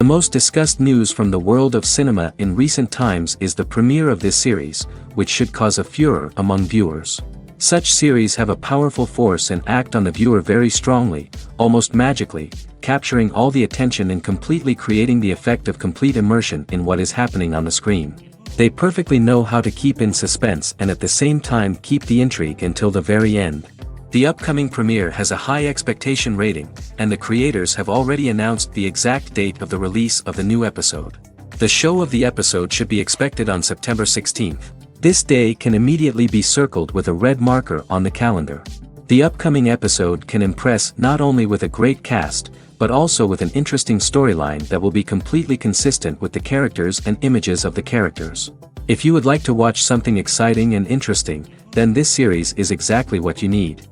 most discussed news from the world of cinema in recent times is the premiere of this series, which should cause a furor among viewers. Such series have a powerful force and act on the viewer very strongly, almost magically, capturing all the attention and completely creating the effect of complete immersion in what is happening on the screen. They perfectly know how to keep in suspense and at the same time keep the intrigue until the very end. The upcoming premiere has a high expectation rating, and the creators have already announced the exact date of the release of the new episode. The show of the episode should be expected on September 16th. This day can immediately be circled with a red marker on the calendar. The upcoming episode can impress not only with a great cast, but also with an interesting storyline that will be completely consistent with the characters and images of the characters. If you would like to watch something exciting and interesting, then this series is exactly what you need.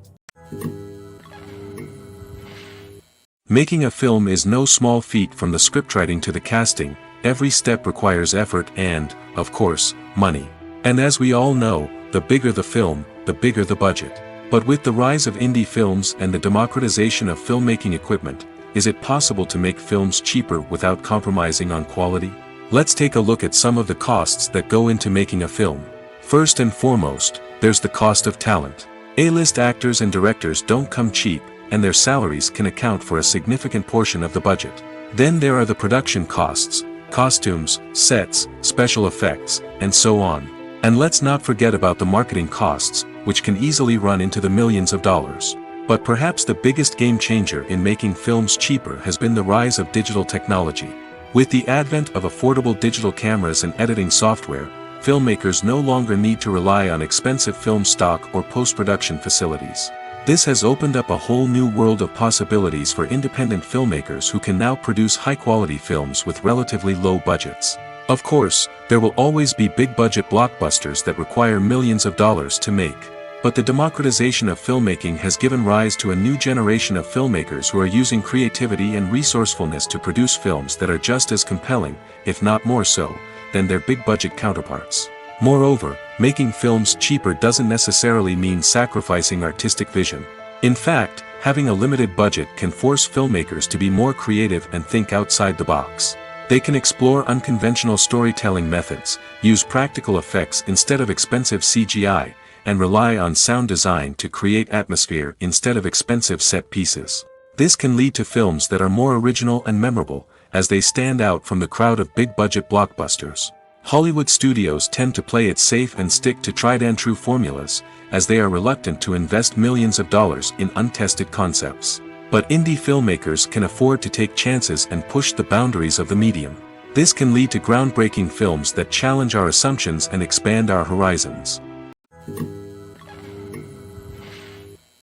Making a film is no small feat. From the scriptwriting to the casting, every step requires effort and, of course, money. And as we all know, the bigger the film, the bigger the budget. But with the rise of indie films and the democratization of filmmaking equipment, is it possible to make films cheaper without compromising on quality? Let's take a look at some of the costs that go into making a film. First and foremost, there's the cost of talent. A-list actors and directors don't come cheap, and their salaries can account for a significant portion of the budget. Then there are the production costs, costumes, sets, special effects, and so on. And let's not forget about the marketing costs, which can easily run into the millions of dollars. But perhaps the biggest game changer in making films cheaper has been the rise of digital technology. With the advent of affordable digital cameras and editing software, filmmakers no longer need to rely on expensive film stock or post-production facilities. This has opened up a whole new world of possibilities for independent filmmakers who can now produce high-quality films with relatively low budgets. Of course, there will always be big-budget blockbusters that require millions of dollars to make. But the democratization of filmmaking has given rise to a new generation of filmmakers who are using creativity and resourcefulness to produce films that are just as compelling, if not more so, than their big-budget counterparts. Moreover, making films cheaper doesn't necessarily mean sacrificing artistic vision. In fact, having a limited budget can force filmmakers to be more creative and think outside the box. They can explore unconventional storytelling methods, use practical effects instead of expensive CGI, and rely on sound design to create atmosphere instead of expensive set pieces. This can lead to films that are more original and memorable, as they stand out from the crowd of big-budget blockbusters. Hollywood studios tend to play it safe and stick to tried-and-true formulas, as they are reluctant to invest millions of dollars in untested concepts. But indie filmmakers can afford to take chances and push the boundaries of the medium. This can lead to groundbreaking films that challenge our assumptions and expand our horizons.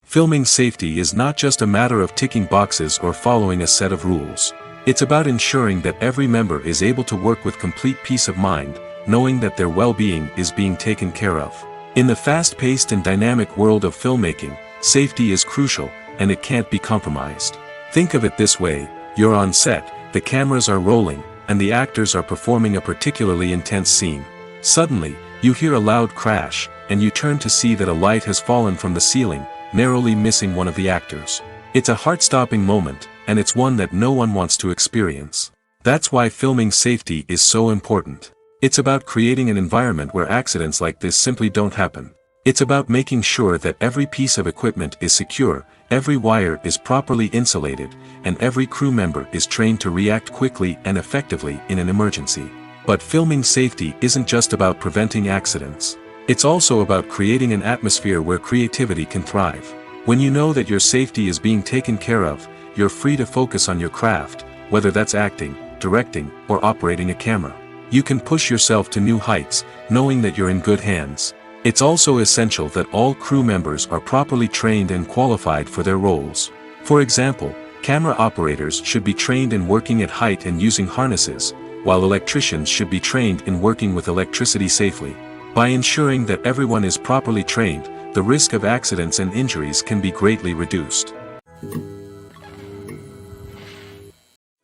Filming safety is not just a matter of ticking boxes or following a set of rules. It's about ensuring that every member is able to work with complete peace of mind, knowing that their well-being is being taken care of. In the fast-paced and dynamic world of filmmaking, safety is crucial, and it can't be compromised. Think of it this way: you're on set, the cameras are rolling, and the actors are performing a particularly intense scene. Suddenly, you hear a loud crash, and you turn to see that a light has fallen from the ceiling, narrowly missing one of the actors. It's a heart-stopping moment, and it's one that no one wants to experience. That's why filming safety is so important. It's about creating an environment where accidents like this simply don't happen. It's about making sure that every piece of equipment is secure, every wire is properly insulated, and every crew member is trained to react quickly and effectively in an emergency. But filming safety isn't just about preventing accidents. It's also about creating an atmosphere where creativity can thrive. When you know that your safety is being taken care of, you're free to focus on your craft, whether that's acting, directing, or operating a camera. You can push yourself to new heights, knowing that you're in good hands. It's also essential that all crew members are properly trained and qualified for their roles. For example, camera operators should be trained in working at height and using harnesses, while electricians should be trained in working with electricity safely. By ensuring that everyone is properly trained, the risk of accidents and injuries can be greatly reduced.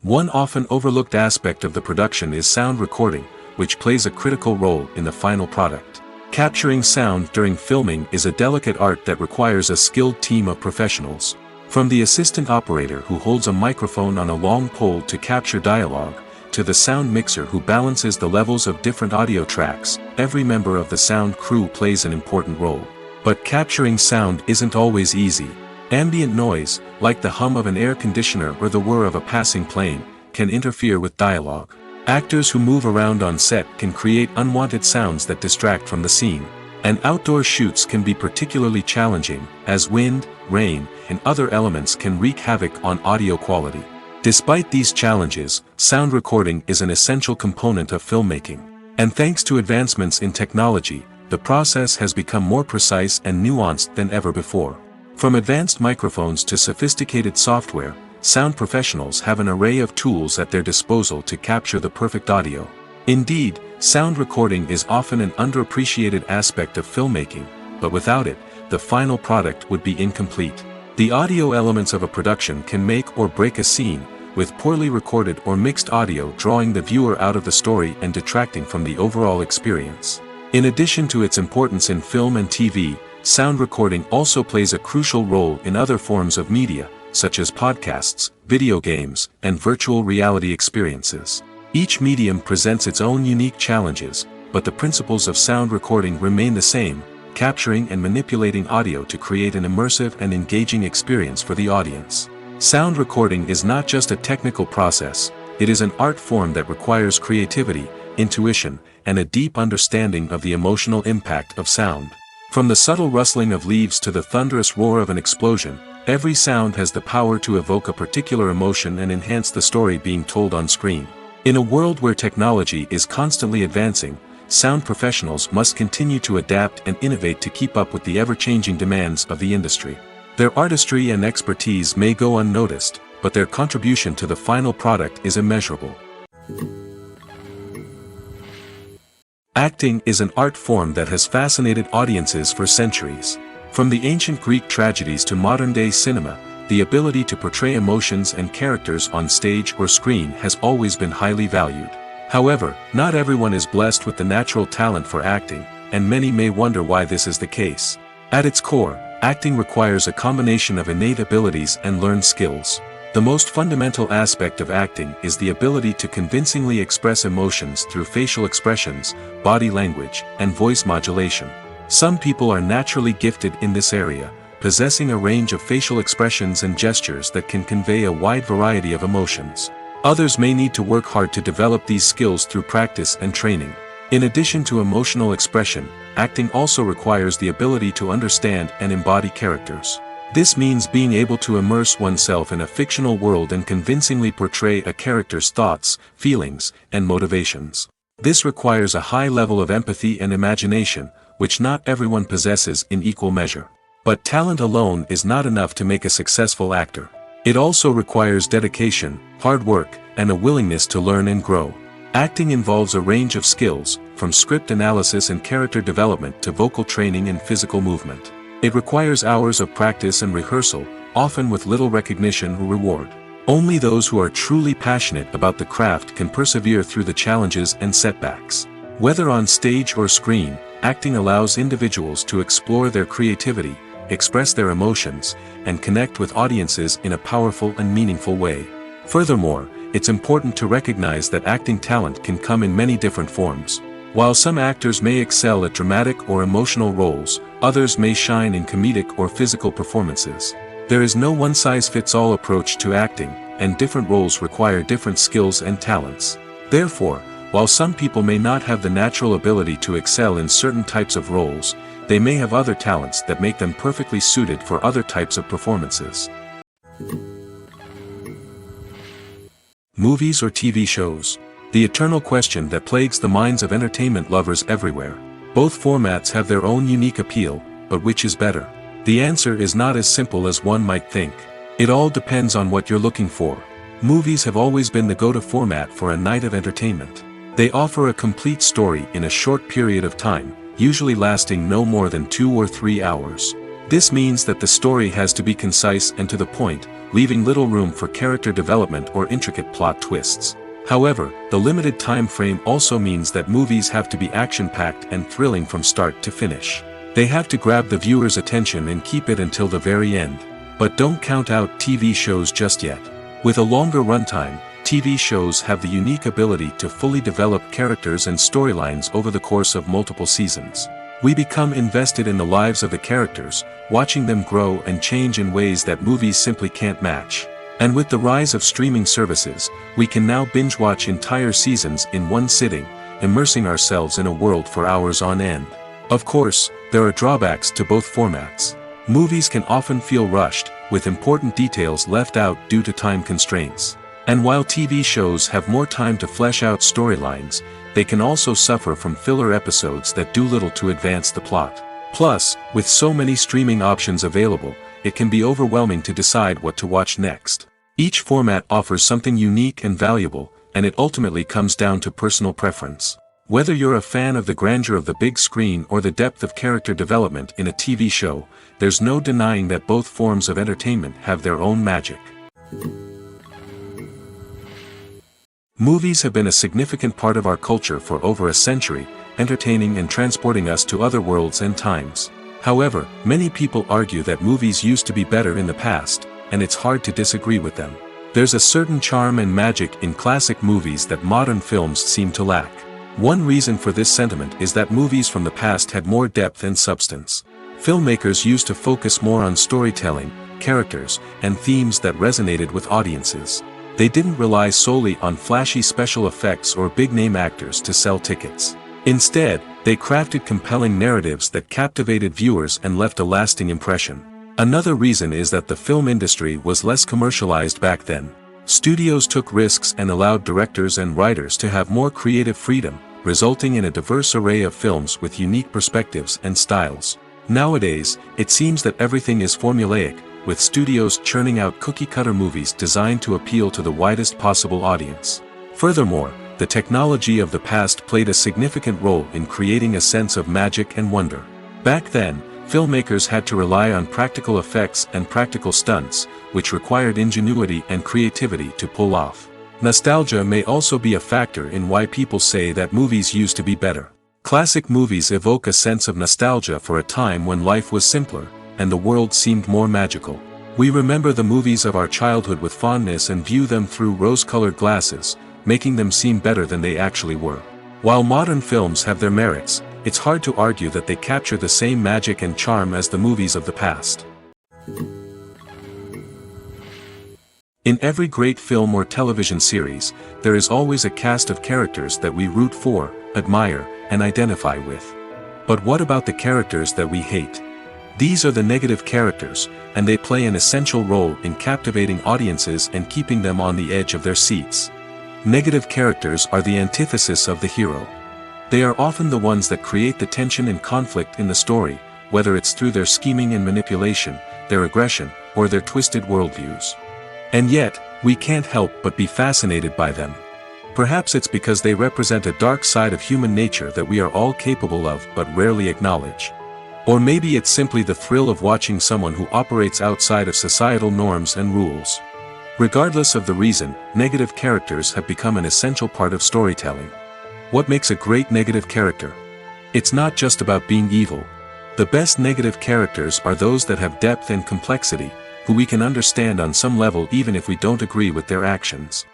One often overlooked aspect of the production is sound recording, which plays a critical role in the final product. Capturing sound during filming is a delicate art that requires a skilled team of professionals. From the assistant operator who holds a microphone on a long pole to capture dialogue, to the sound mixer who balances the levels of different audio tracks. Every member of the sound crew plays an important role. But capturing sound isn't always easy. Ambient noise, like the hum of an air conditioner or the whir of a passing plane, can interfere with dialogue. Actors who move around on set can create unwanted sounds that distract from the scene. And outdoor shoots can be particularly challenging, as wind, rain, and other elements can wreak havoc on audio quality. Despite these challenges, sound recording is an essential component of filmmaking. And thanks to advancements in technology, the process has become more precise and nuanced than ever before. From advanced microphones to sophisticated software, sound professionals have an array of tools at their disposal to capture the perfect audio. Indeed, sound recording is often an underappreciated aspect of filmmaking, but without it, the final product would be incomplete. The audio elements of a production can make or break a scene, with poorly recorded or mixed audio drawing the viewer out of the story and detracting from the overall experience. In addition to its importance in film and TV, sound recording also plays a crucial role in other forms of media, such as podcasts, video games, and virtual reality experiences. Each medium presents its own unique challenges, but the principles of sound recording remain the same, capturing and manipulating audio to create an immersive and engaging experience for the audience. Sound recording is not just a technical process, it is an art form that requires creativity, intuition, and a deep understanding of the emotional impact of sound. From the subtle rustling of leaves to the thunderous roar of an explosion, every sound has the power to evoke a particular emotion and enhance the story being told on screen. In a world where technology is constantly advancing, sound professionals must continue to adapt and innovate to keep up with the ever-changing demands of the industry. Their artistry and expertise may go unnoticed, but their contribution to the final product is immeasurable. Acting is an art form that has fascinated audiences for centuries. From the ancient Greek tragedies to modern-day cinema, the ability to portray emotions and characters on stage or screen has always been highly valued. However, not everyone is blessed with the natural talent for acting, and many may wonder why this is the case. At its core, acting requires a combination of innate abilities and learned skills. The most fundamental aspect of acting is the ability to convincingly express emotions through facial expressions, body language, and voice modulation. Some people are naturally gifted in this area, possessing a range of facial expressions and gestures that can convey a wide variety of emotions. Others may need to work hard to develop these skills through practice and training. In addition to emotional expression, acting also requires the ability to understand and embody characters. This means being able to immerse oneself in a fictional world and convincingly portray a character's thoughts, feelings, and motivations. This requires a high level of empathy and imagination, which not everyone possesses in equal measure. But talent alone is not enough to make a successful actor. It also requires dedication, hard work, and a willingness to learn and grow. Acting involves a range of skills, from script analysis and character development to vocal training and physical movement. It requires hours of practice and rehearsal, often with little recognition or reward. Only those who are truly passionate about the craft can persevere through the challenges and setbacks. Whether on stage or screen, acting allows individuals to explore their creativity, express their emotions, and connect with audiences in a powerful and meaningful way. Furthermore, it's important to recognize that acting talent can come in many different forms. While some actors may excel at dramatic or emotional roles, others may shine in comedic or physical performances. There is no one-size-fits-all approach to acting, and different roles require different skills and talents. Therefore, while some people may not have the natural ability to excel in certain types of roles, they may have other talents that make them perfectly suited for other types of performances. Movies or TV shows? The eternal question that plagues the minds of entertainment lovers everywhere. Both formats have their own unique appeal, but which is better? The answer is not as simple as one might think. It all depends on what you're looking for. Movies have always been the go-to format for a night of entertainment. They offer a complete story in a short period of time, usually lasting no more than 2 or 3 hours. This means that the story has to be concise and to the point, leaving little room for character development or intricate plot twists. However, the limited time frame also means that movies have to be action-packed and thrilling from start to finish. They have to grab the viewer's attention and keep it until the very end. But don't count out TV shows just yet. With a longer runtime, TV shows have the unique ability to fully develop characters and storylines over the course of multiple seasons. We become invested in the lives of the characters, watching them grow and change in ways that movies simply can't match. And with the rise of streaming services, we can now binge-watch entire seasons in one sitting, immersing ourselves in a world for hours on end. Of course, there are drawbacks to both formats. Movies can often feel rushed, with important details left out due to time constraints. And while TV shows have more time to flesh out storylines, they can also suffer from filler episodes that do little to advance the plot. Plus, with so many streaming options available, it can be overwhelming to decide what to watch next. Each format offers something unique and valuable, and it ultimately comes down to personal preference. Whether you're a fan of the grandeur of the big screen or the depth of character development in a TV show, there's no denying that both forms of entertainment have their own magic. Movies have been a significant part of our culture for over a century, entertaining and transporting us to other worlds and times. However, many people argue that movies used to be better in the past, and it's hard to disagree with them. There's a certain charm and magic in classic movies that modern films seem to lack. One reason for this sentiment is that movies from the past had more depth and substance. Filmmakers used to focus more on storytelling, characters, and themes that resonated with audiences. They didn't rely solely on flashy special effects or big-name actors to sell tickets. Instead, they crafted compelling narratives that captivated viewers and left a lasting impression. Another reason is that the film industry was less commercialized back then. Studios took risks and allowed directors and writers to have more creative freedom, resulting in a diverse array of films with unique perspectives and styles. Nowadays, it seems that everything is formulaic, with studios churning out cookie-cutter movies designed to appeal to the widest possible audience. Furthermore, the technology of the past played a significant role in creating a sense of magic and wonder. Back then, filmmakers had to rely on practical effects and practical stunts, which required ingenuity and creativity to pull off. Nostalgia may also be a factor in why people say that movies used to be better. Classic movies evoke a sense of nostalgia for a time when life was simpler, and the world seemed more magical. We remember the movies of our childhood with fondness and view them through rose-colored glasses, making them seem better than they actually were. While modern films have their merits, it's hard to argue that they capture the same magic and charm as the movies of the past. In every great film or television series, there is always a cast of characters that we root for, admire, and identify with. But what about the characters that we hate? These are the negative characters, and they play an essential role in captivating audiences and keeping them on the edge of their seats. Negative characters are the antithesis of the hero. They are often the ones that create the tension and conflict in the story, whether it's through their scheming and manipulation, their aggression, or their twisted worldviews. And yet, we can't help but be fascinated by them. Perhaps it's because they represent a dark side of human nature that we are all capable of but rarely acknowledge. Or maybe it's simply the thrill of watching someone who operates outside of societal norms and rules. Regardless of the reason, negative characters have become an essential part of storytelling. What makes a great negative character? It's not just about being evil. The best negative characters are those that have depth and complexity, who we can understand on some level even if we don't agree with their actions.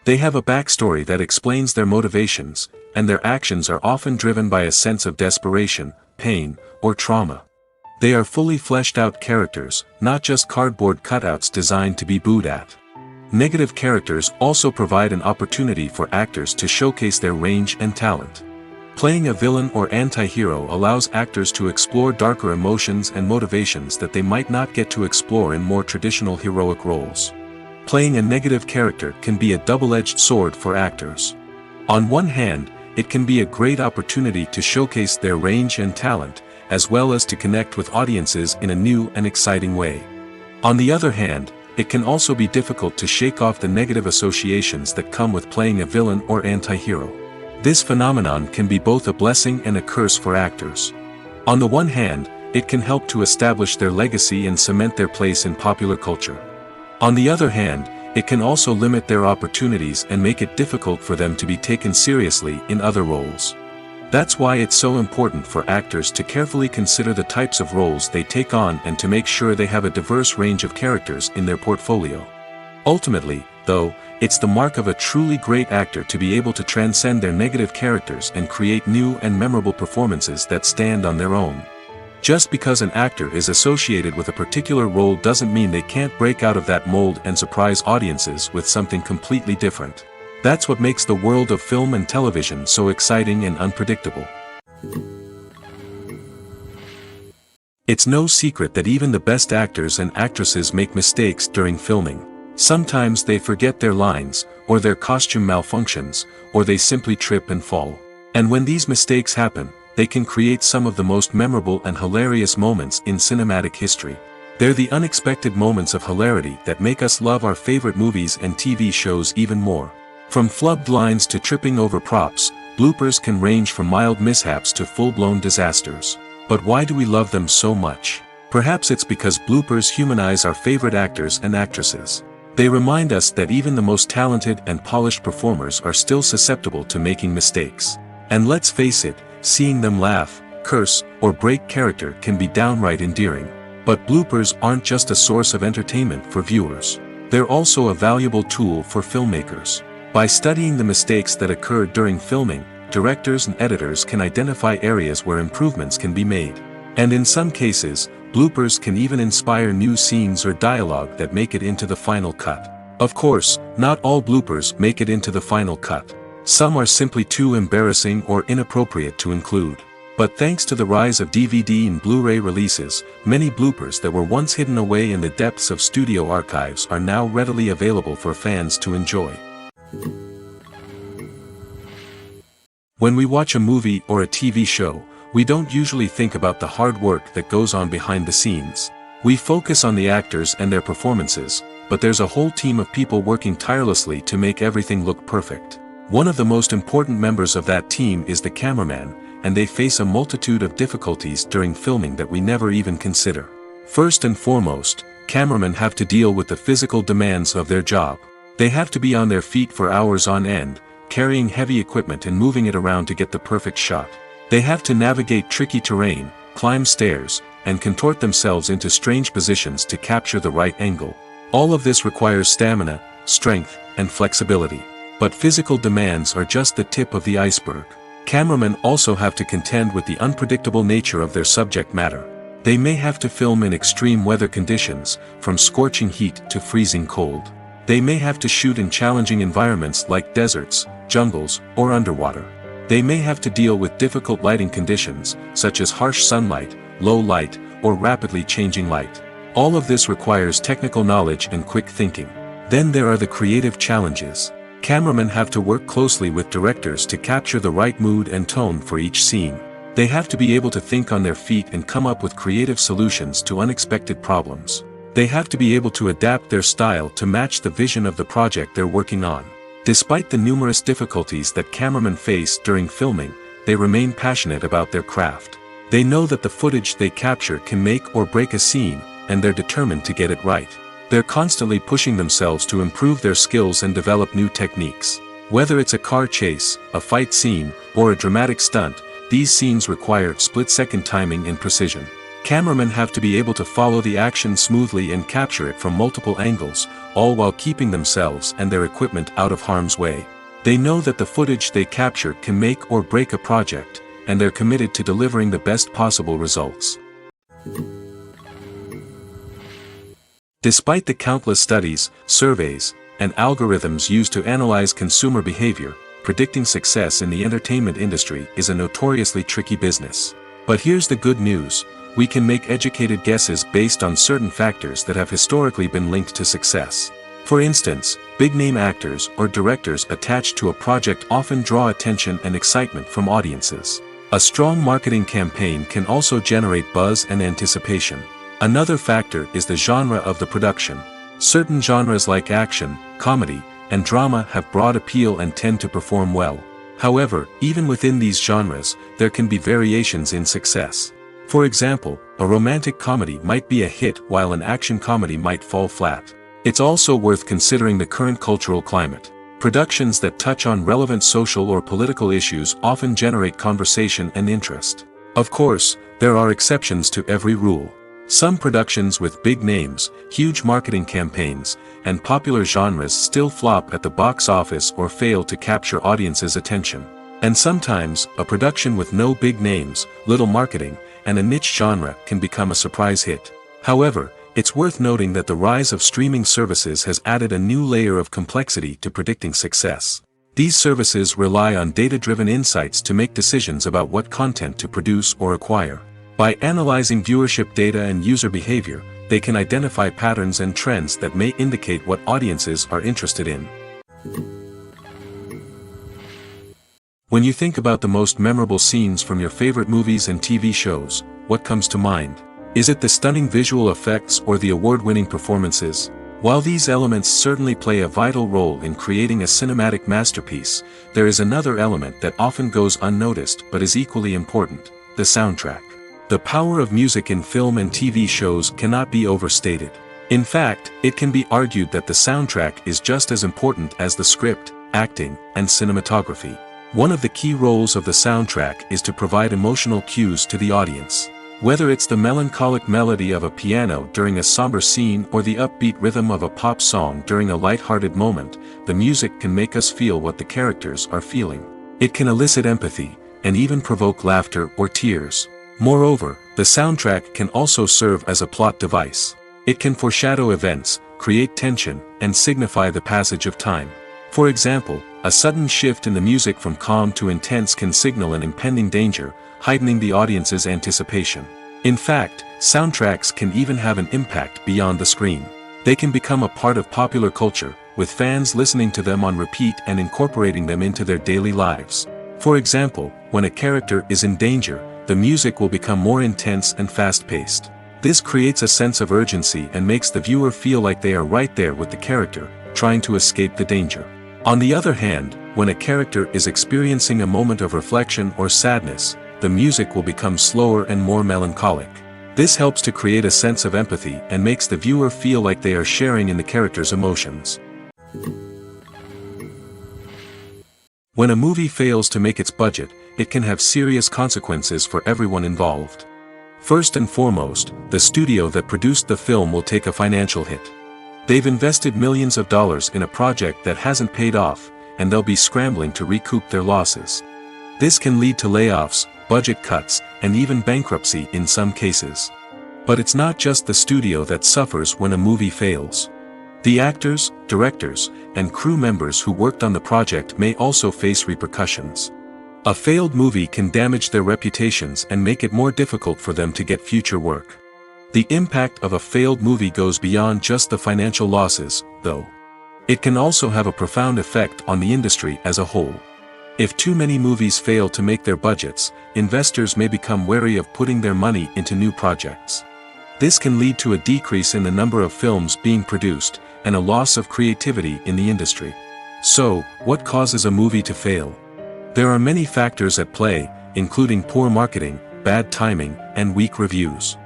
They have a backstory that explains their motivations, and their actions are often driven by a sense of desperation, pain, or trauma. They are fully fleshed out characters, not just cardboard cutouts designed to be booed at. Negative characters also provide an opportunity for actors to showcase their range and talent. Playing a villain or anti-hero allows actors to explore darker emotions and motivations that they might not get to explore in more traditional heroic roles. Playing a negative character can be a double-edged sword for actors. On one hand, it can be a great opportunity to showcase their range and talent, as well as to connect with audiences in a new and exciting way. On the other hand, it can also be difficult to shake off the negative associations that come with playing a villain or anti-hero. This phenomenon can be both a blessing and a curse for actors. On the one hand, it can help to establish their legacy and cement their place in popular culture. On the other hand, it can also limit their opportunities and make it difficult for them to be taken seriously in other roles. That's why it's so important for actors to carefully consider the types of roles they take on and to make sure they have a diverse range of characters in their portfolio. Ultimately, though, it's the mark of a truly great actor to be able to transcend their negative characters and create new and memorable performances that stand on their own. Just because an actor is associated with a particular role doesn't mean they can't break out of that mold and surprise audiences with something completely different. That's what makes the world of film and television so exciting and unpredictable. It's no secret that even the best actors and actresses make mistakes during filming. Sometimes they forget their lines, or their costume malfunctions, or they simply trip and fall. And when these mistakes happen, they can create some of the most memorable and hilarious moments in cinematic history. They're the unexpected moments of hilarity that make us love our favorite movies and TV shows even more. From flubbed lines to tripping over props, bloopers can range from mild mishaps to full-blown disasters. But why do we love them so much? Perhaps it's because bloopers humanize our favorite actors and actresses. They remind us that even the most talented and polished performers are still susceptible to making mistakes. And let's face it, seeing them laugh, curse, or break character can be downright endearing. But bloopers aren't just a source of entertainment for viewers. They're also a valuable tool for filmmakers. By studying the mistakes that occur during filming, directors and editors can identify areas where improvements can be made. And in some cases, bloopers can even inspire new scenes or dialogue that make it into the final cut. Of course, not all bloopers make it into the final cut. Some are simply too embarrassing or inappropriate to include. But thanks to the rise of DVD and Blu-ray releases, many bloopers that were once hidden away in the depths of studio archives are now readily available for fans to enjoy. When we watch a movie or a TV show, we don't usually think about the hard work that goes on behind the scenes. We focus on the actors and their performances, but there's a whole team of people working tirelessly to make everything look perfect. One of the most important members of that team is the cameraman, and they face a multitude of difficulties during filming that we never even consider. First and foremost, cameramen have to deal with the physical demands of their job. They have to be on their feet for hours on end, carrying heavy equipment and moving it around to get the perfect shot. They have to navigate tricky terrain, climb stairs, and contort themselves into strange positions to capture the right angle. All of this requires stamina, strength, and flexibility. But physical demands are just the tip of the iceberg. Cameramen also have to contend with the unpredictable nature of their subject matter. They may have to film in extreme weather conditions, from scorching heat to freezing cold. They may have to shoot in challenging environments like deserts, jungles, or underwater. They may have to deal with difficult lighting conditions, such as harsh sunlight, low light, or rapidly changing light. All of this requires technical knowledge and quick thinking. Then there are the creative challenges. Cameramen have to work closely with directors to capture the right mood and tone for each scene. They have to be able to think on their feet and come up with creative solutions to unexpected problems. They have to be able to adapt their style to match the vision of the project they're working on. Despite the numerous difficulties that cameramen face during filming, they remain passionate about their craft. They know that the footage they capture can make or break a scene, and they're determined to get it right. They're constantly pushing themselves to improve their skills and develop new techniques. Whether it's a car chase, a fight scene, or a dramatic stunt, these scenes require split-second timing and precision. Cameramen have to be able to follow the action smoothly and capture it from multiple angles, all while keeping themselves and their equipment out of harm's way. They know that the footage they capture can make or break a project, and they're committed to delivering the best possible results. Despite the countless studies, surveys, and algorithms used to analyze consumer behavior, predicting success in the entertainment industry is a notoriously tricky business. But here's the good news. We can make educated guesses based on certain factors that have historically been linked to success. For instance, big-name actors or directors attached to a project often draw attention and excitement from audiences. A strong marketing campaign can also generate buzz and anticipation. Another factor is the genre of the production. Certain genres like action, comedy, and drama have broad appeal and tend to perform well. However, even within these genres, there can be variations in success. For example, a romantic comedy might be a hit while an action comedy might fall flat. It's also worth considering the current cultural climate. Productions that touch on relevant social or political issues often generate conversation and interest. Of course, there are exceptions to every rule. Some productions with big names, huge marketing campaigns, and popular genres still flop at the box office or fail to capture audiences' attention. And sometimes, a production with no big names, little marketing, and a niche genre can become a surprise hit. However, it's worth noting that the rise of streaming services has added a new layer of complexity to predicting success. These services rely on data-driven insights to make decisions about what content to produce or acquire. By analyzing viewership data and user behavior, they can identify patterns and trends that may indicate what audiences are interested in. When you think about the most memorable scenes from your favorite movies and TV shows, what comes to mind? Is it the stunning visual effects or the award-winning performances? While these elements certainly play a vital role in creating a cinematic masterpiece, there is another element that often goes unnoticed but is equally important: the soundtrack. The power of music in film and TV shows cannot be overstated. In fact, it can be argued that the soundtrack is just as important as the script, acting, and cinematography. One of the key roles of the soundtrack is to provide emotional cues to the audience. Whether it's the melancholic melody of a piano during a somber scene or the upbeat rhythm of a pop song during a light-hearted moment, the music can make us feel what the characters are feeling. It can elicit empathy, and even provoke laughter or tears. Moreover, the soundtrack can also serve as a plot device. It can foreshadow events, create tension, and signify the passage of time. For example, a sudden shift in the music from calm to intense can signal an impending danger, heightening the audience's anticipation. In fact, soundtracks can even have an impact beyond the screen. They can become a part of popular culture, with fans listening to them on repeat and incorporating them into their daily lives. For example, when a character is in danger, the music will become more intense and fast-paced. This creates a sense of urgency and makes the viewer feel like they are right there with the character, trying to escape the danger. On the other hand, when a character is experiencing a moment of reflection or sadness, the music will become slower and more melancholic. This helps to create a sense of empathy and makes the viewer feel like they are sharing in the character's emotions. When a movie fails to make its budget, it can have serious consequences for everyone involved. First and foremost, the studio that produced the film will take a financial hit. They've invested millions of dollars in a project that hasn't paid off, and they'll be scrambling to recoup their losses. This can lead to layoffs, budget cuts, and even bankruptcy in some cases. But it's not just the studio that suffers when a movie fails. The actors, directors, and crew members who worked on the project may also face repercussions. A failed movie can damage their reputations and make it more difficult for them to get future work. The impact of a failed movie goes beyond just the financial losses, though. It can also have a profound effect on the industry as a whole. If too many movies fail to make their budgets, investors may become wary of putting their money into new projects. This can lead to a decrease in the number of films being produced, and a loss of creativity in the industry. So, what causes a movie to fail? There are many factors at play, including poor marketing, bad timing, and weak reviews.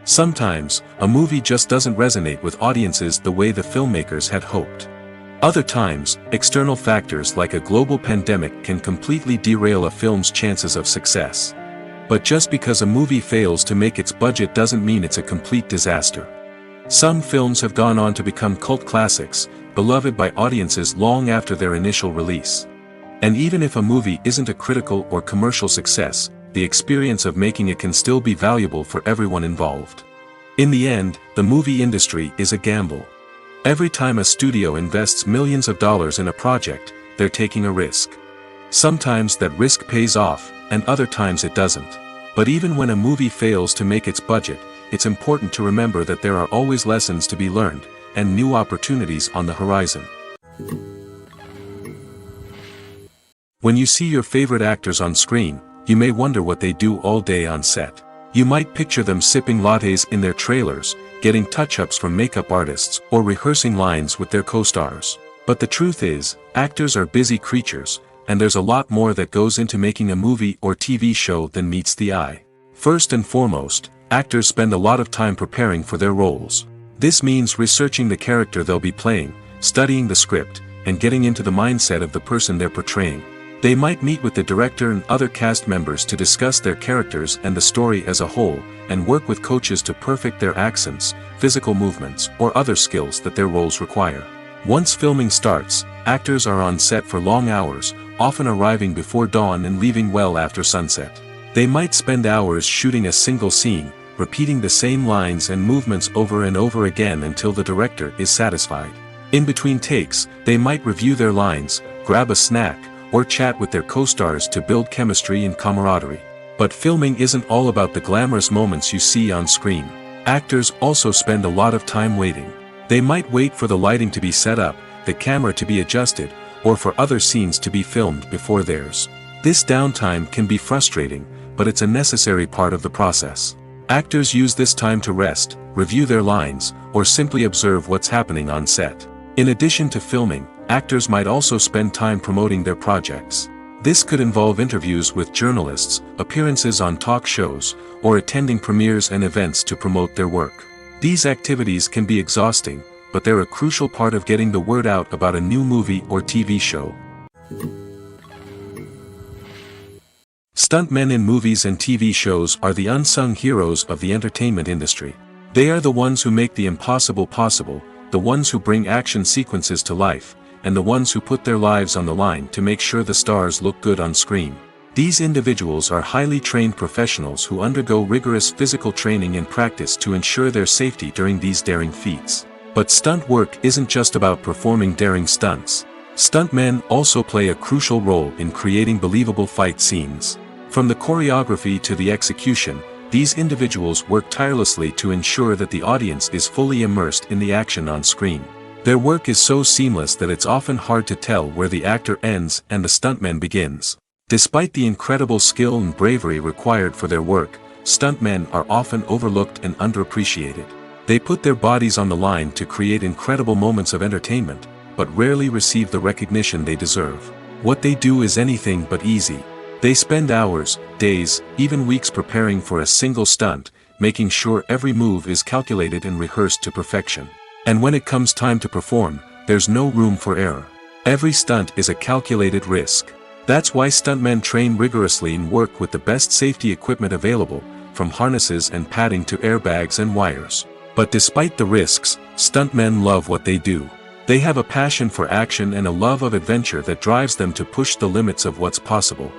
Sometimes, a movie just doesn't resonate with audiences the way the filmmakers had hoped. Other times, external factors like a global pandemic can completely derail a film's chances of success. But just because a movie fails to make its budget doesn't mean it's a complete disaster. Some films have gone on to become cult classics, beloved by audiences long after their initial release. And even if a movie isn't a critical or commercial success, the experience of making it can still be valuable for everyone involved. In the end, the movie industry is a gamble. Every time a studio invests millions of dollars in a project, they're taking a risk. Sometimes that risk pays off, and other times it doesn't. But even when a movie fails to make its budget, it's important to remember that there are always lessons to be learned, and new opportunities on the horizon. When you see your favorite actors on screen, you may wonder what they do all day on set. You might picture them sipping lattes in their trailers, getting touch-ups from makeup artists, or rehearsing lines with their co-stars. But the truth is, actors are busy creatures, and there's a lot more that goes into making a movie or TV show than meets the eye. First and foremost, actors spend a lot of time preparing for their roles. This means researching the character they'll be playing, studying the script, and getting into the mindset of the person they're portraying. They might meet with the director and other cast members to discuss their characters and the story as a whole, and work with coaches to perfect their accents, physical movements, or other skills that their roles require. Once filming starts, actors are on set for long hours, often arriving before dawn and leaving well after sunset. They might spend hours shooting a single scene, repeating the same lines and movements over and over again until the director is satisfied. In between takes, they might review their lines, grab a snack, or chat with their co-stars to build chemistry and camaraderie. But filming isn't all about the glamorous moments you see on screen. Actors also spend a lot of time waiting. They might wait for the lighting to be set up, the camera to be adjusted, or for other scenes to be filmed before theirs. This downtime can be frustrating, but it's a necessary part of the process. Actors use this time to rest, review their lines, or simply observe what's happening on set. In addition to filming, actors might also spend time promoting their projects. This could involve interviews with journalists, appearances on talk shows, or attending premieres and events to promote their work. These activities can be exhausting, but they're a crucial part of getting the word out about a new movie or TV show. Stuntmen in movies and TV shows are the unsung heroes of the entertainment industry. They are the ones who make the impossible possible, the ones who bring action sequences to life, and the ones who put their lives on the line to make sure the stars look good on screen. These individuals are highly trained professionals who undergo rigorous physical training and practice to ensure their safety during these daring feats. But stunt work isn't just about performing daring stunts. Stuntmen also play a crucial role in creating believable fight scenes. From the choreography to the execution, these individuals work tirelessly to ensure that the audience is fully immersed in the action on screen. Their work is so seamless that it's often hard to tell where the actor ends and the stuntman begins. Despite the incredible skill and bravery required for their work, stuntmen are often overlooked and underappreciated. They put their bodies on the line to create incredible moments of entertainment, but rarely receive the recognition they deserve. What they do is anything but easy. They spend hours, days, even weeks preparing for a single stunt, making sure every move is calculated and rehearsed to perfection. And when it comes time to perform, there's no room for error. Every stunt is a calculated risk. That's why stuntmen train rigorously and work with the best safety equipment available, from harnesses and padding to airbags and wires. But despite the risks, stuntmen love what they do. They have a passion for action and a love of adventure that drives them to push the limits of what's possible.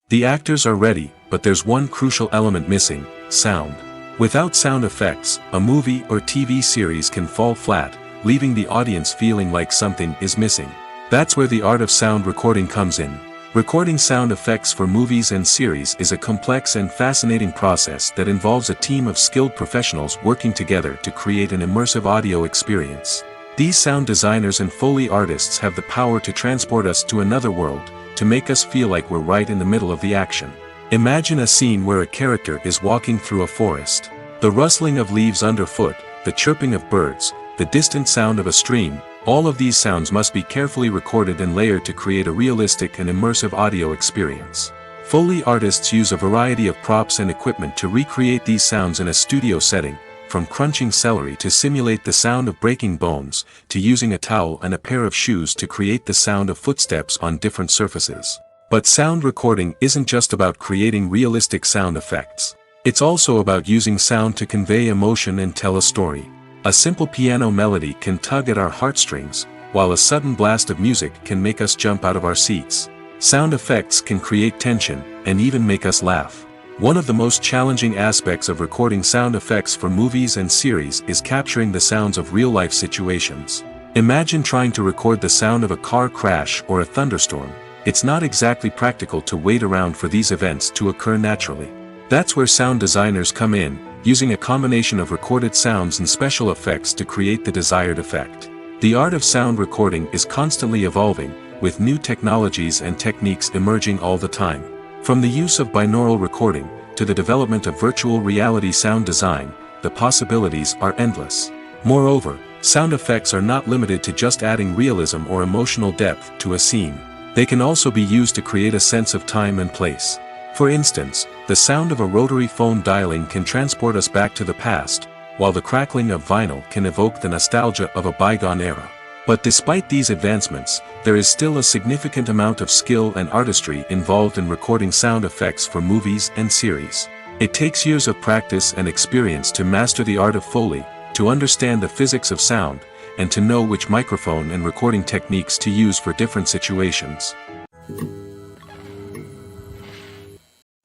The actors are ready, but there's one crucial element missing: sound. Without sound effects, a movie or TV series can fall flat, leaving the audience feeling like something is missing. That's where the art of sound recording comes in. Recording sound effects for movies and series is a complex and fascinating process that involves a team of skilled professionals working together to create an immersive audio experience. These sound designers and Foley artists have the power to transport us to another world, to make us feel like we're right in the middle of the action. Imagine a scene where a character is walking through a forest. The rustling of leaves underfoot, the chirping of birds, the distant sound of a stream, all of these sounds must be carefully recorded and layered to create a realistic and immersive audio experience. Foley artists use a variety of props and equipment to recreate these sounds in a studio setting, from crunching celery to simulate the sound of breaking bones, to using a towel and a pair of shoes to create the sound of footsteps on different surfaces. But sound recording isn't just about creating realistic sound effects. It's also about using sound to convey emotion and tell a story. A simple piano melody can tug at our heartstrings, while a sudden blast of music can make us jump out of our seats. Sound effects can create tension, and even make us laugh. One of the most challenging aspects of recording sound effects for movies and series is capturing the sounds of real-life situations. Imagine trying to record the sound of a car crash or a thunderstorm. It's not exactly practical to wait around for these events to occur naturally. That's where sound designers come in, using a combination of recorded sounds and special effects to create the desired effect. The art of sound recording is constantly evolving, with new technologies and techniques emerging all the time. From the use of binaural recording, to the development of virtual reality sound design, the possibilities are endless. Moreover, sound effects are not limited to just adding realism or emotional depth to a scene. They can also be used to create a sense of time and place. For instance, the sound of a rotary phone dialing can transport us back to the past, while the crackling of vinyl can evoke the nostalgia of a bygone era. But despite these advancements, there is still a significant amount of skill and artistry involved in recording sound effects for movies and series. It takes years of practice and experience to master the art of Foley, to understand the physics of sound, and to know which microphone and recording techniques to use for different situations.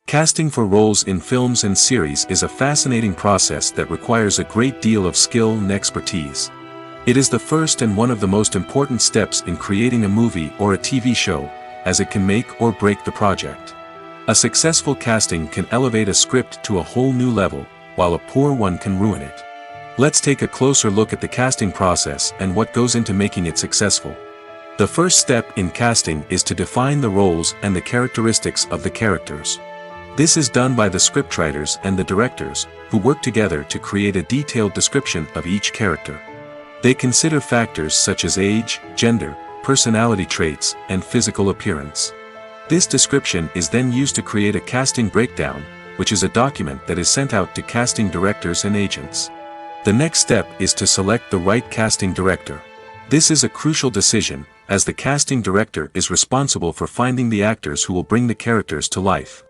Casting for roles in films and series is a fascinating process that requires a great deal of skill and expertise. It is the first and one of the most important steps in creating a movie or a TV show, as it can make or break the project. A successful casting can elevate a script to a whole new level, while a poor one can ruin it. Let's take a closer look at the casting process and what goes into making it successful. The first step in casting is to define the roles and the characteristics of the characters. This is done by the scriptwriters and the directors, who work together to create a detailed description of each character. They consider factors such as age, gender, personality traits, and physical appearance. This description is then used to create a casting breakdown, which is a document that is sent out to casting directors and agents. The next step is to select the right casting director. This is a crucial decision, as the casting director is responsible for finding the actors who will bring the characters to life.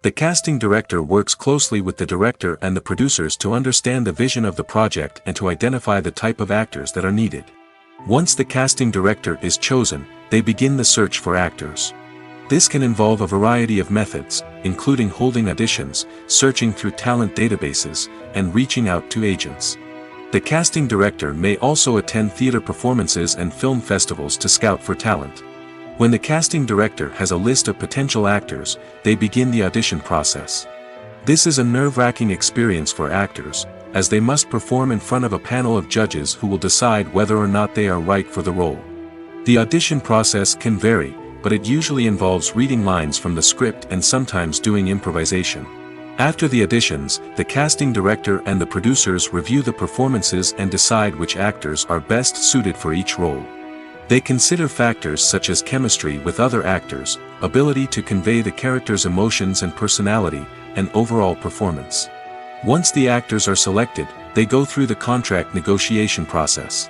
The casting director works closely with the director and the producers to understand the vision of the project and to identify the type of actors that are needed. Once the casting director is chosen, they begin the search for actors. This can involve a variety of methods, including holding auditions, searching through talent databases, and reaching out to agents. The casting director may also attend theater performances and film festivals to scout for talent. When the casting director has a list of potential actors, they begin the audition process. This is a nerve-wracking experience for actors, as they must perform in front of a panel of judges who will decide whether or not they are right for the role. The audition process can vary, but it usually involves reading lines from the script and sometimes doing improvisation. After the auditions, the casting director and the producers review the performances and decide which actors are best suited for each role. They consider factors such as chemistry with other actors, ability to convey the character's emotions and personality, and overall performance. Once the actors are selected, they go through the contract negotiation process.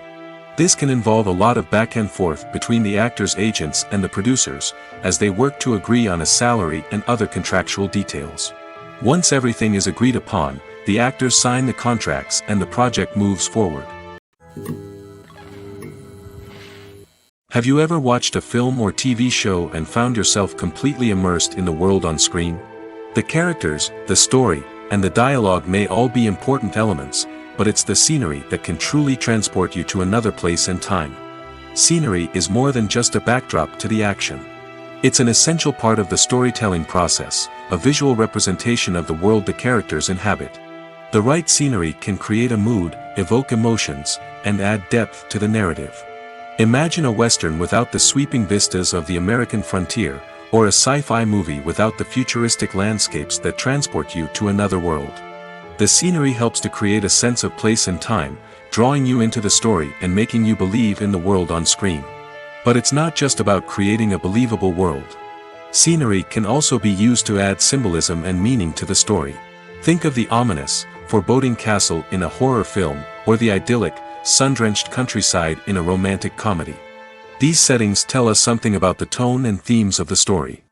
This can involve a lot of back and forth between the actors' agents and the producers, as they work to agree on a salary and other contractual details. Once everything is agreed upon, the actors sign the contracts and the project moves forward. Have you ever watched a film or TV show and found yourself completely immersed in the world on screen? The characters, the story, and the dialogue may all be important elements, but it's the scenery that can truly transport you to another place and time. Scenery is more than just a backdrop to the action. It's an essential part of the storytelling process, a visual representation of the world the characters inhabit. The right scenery can create a mood, evoke emotions, and add depth to the narrative. Imagine a Western without the sweeping vistas of the American frontier, or a sci-fi movie without the futuristic landscapes that transport you to another world. The scenery helps to create a sense of place and time, drawing you into the story and making you believe in the world on screen. But it's not just about creating a believable world. Scenery can also be used to add symbolism and meaning to the story. Think of the ominous, foreboding castle in a horror film, or the idyllic, sun-drenched countryside in a romantic comedy. These settings tell us something about the tone and themes of the story.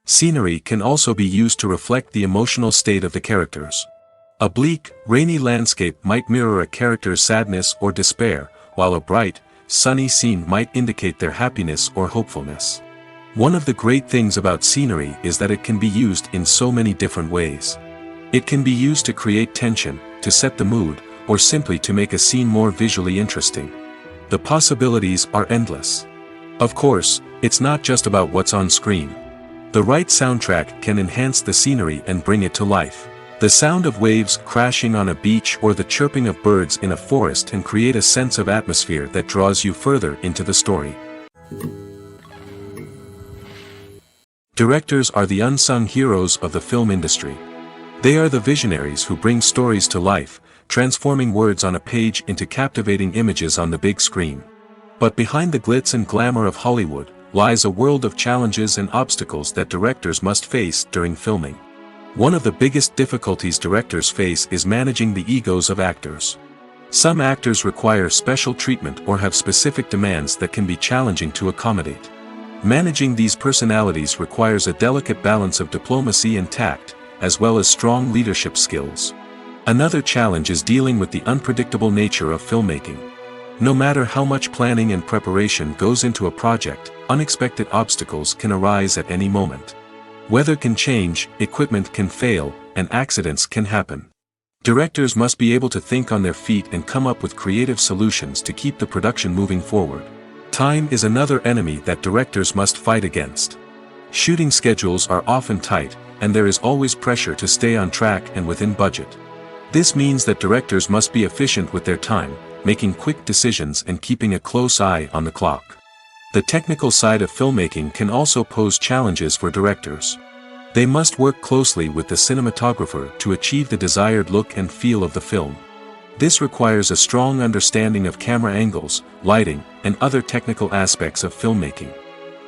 Scenery can also be used to reflect the emotional state of the characters. A bleak, rainy landscape might mirror a character's sadness or despair, while a bright, sunny scene might indicate their happiness or hopefulness. One of the great things about scenery is that it can be used in so many different ways. It can be used to create tension, to set the mood, or simply to make a scene more visually interesting. The possibilities are endless. Of course, it's not just about what's on screen. The right soundtrack can enhance the scenery and bring it to life. The sound of waves crashing on a beach or the chirping of birds in a forest can create a sense of atmosphere that draws you further into the story. Directors are the unsung heroes of the film industry. They are the visionaries who bring stories to life, transforming words on a page into captivating images on the big screen. But behind the glitz and glamour of Hollywood, lies a world of challenges and obstacles that directors must face during filming. One of the biggest difficulties directors face is managing the egos of actors. Some actors require special treatment or have specific demands that can be challenging to accommodate. Managing these personalities requires a delicate balance of diplomacy and tact, as well as strong leadership skills. Another challenge is dealing with the unpredictable nature of filmmaking. No matter how much planning and preparation goes into a project, unexpected obstacles can arise at any moment. Weather can change, equipment can fail, and accidents can happen. Directors must be able to think on their feet and come up with creative solutions to keep the production moving forward. Time is another enemy that directors must fight against. Shooting schedules are often tight, and there is always pressure to stay on track and within budget. This means that directors must be efficient with their time, making quick decisions and keeping a close eye on the clock. The technical side of filmmaking can also pose challenges for directors. They must work closely with the cinematographer to achieve the desired look and feel of the film. This requires a strong understanding of camera angles, lighting, and other technical aspects of filmmaking.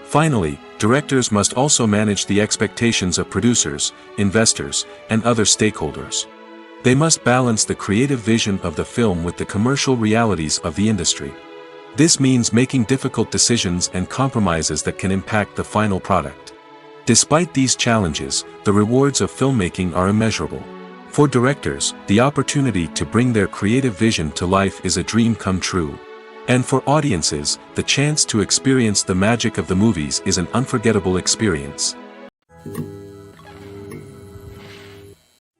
Finally, directors must also manage the expectations of producers, investors, and other stakeholders. They must balance the creative vision of the film with the commercial realities of the industry. This means making difficult decisions and compromises that can impact the final product. Despite these challenges, the rewards of filmmaking are immeasurable. For directors, the opportunity to bring their creative vision to life is a dream come true. And for audiences, the chance to experience the magic of the movies is an unforgettable experience.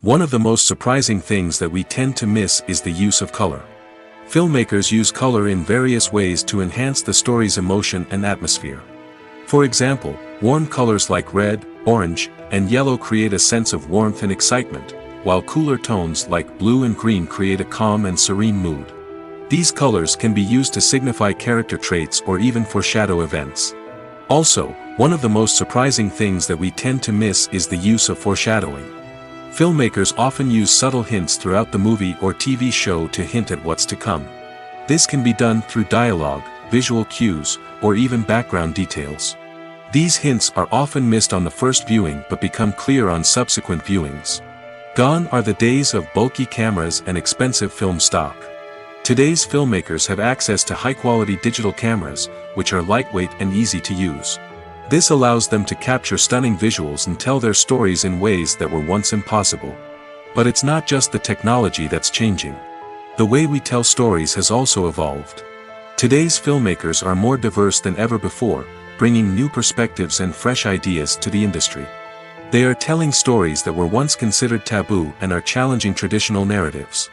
One of the most surprising things that we tend to miss is the use of color. Filmmakers use color in various ways to enhance the story's emotion and atmosphere. For example, warm colors like red, orange, and yellow create a sense of warmth and excitement, while cooler tones like blue and green create a calm and serene mood. These colors can be used to signify character traits or even foreshadow events. Also, one of the most surprising things that we tend to miss is the use of foreshadowing. Filmmakers often use subtle hints throughout the movie or TV show to hint at what's to come. This can be done through dialogue, visual cues, or even background details. These hints are often missed on the first viewing but become clear on subsequent viewings. Gone are the days of bulky cameras and expensive film stock. Today's filmmakers have access to high-quality digital cameras, which are lightweight and easy to use. This allows them to capture stunning visuals and tell their stories in ways that were once impossible. But it's not just the technology that's changing. The way we tell stories has also evolved. Today's filmmakers are more diverse than ever before, bringing new perspectives and fresh ideas to the industry. They are telling stories that were once considered taboo and are challenging traditional narratives.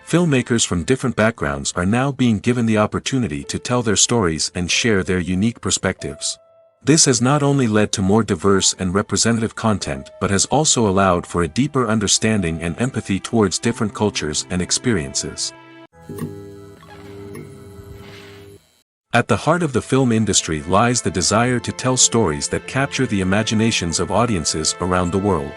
Filmmakers from different backgrounds are now being given the opportunity to tell their stories and share their unique perspectives. This has not only led to more diverse and representative content but has also allowed for a deeper understanding and empathy towards different cultures and experiences. At the heart of the film industry lies the desire to tell stories that capture the imaginations of audiences around the world.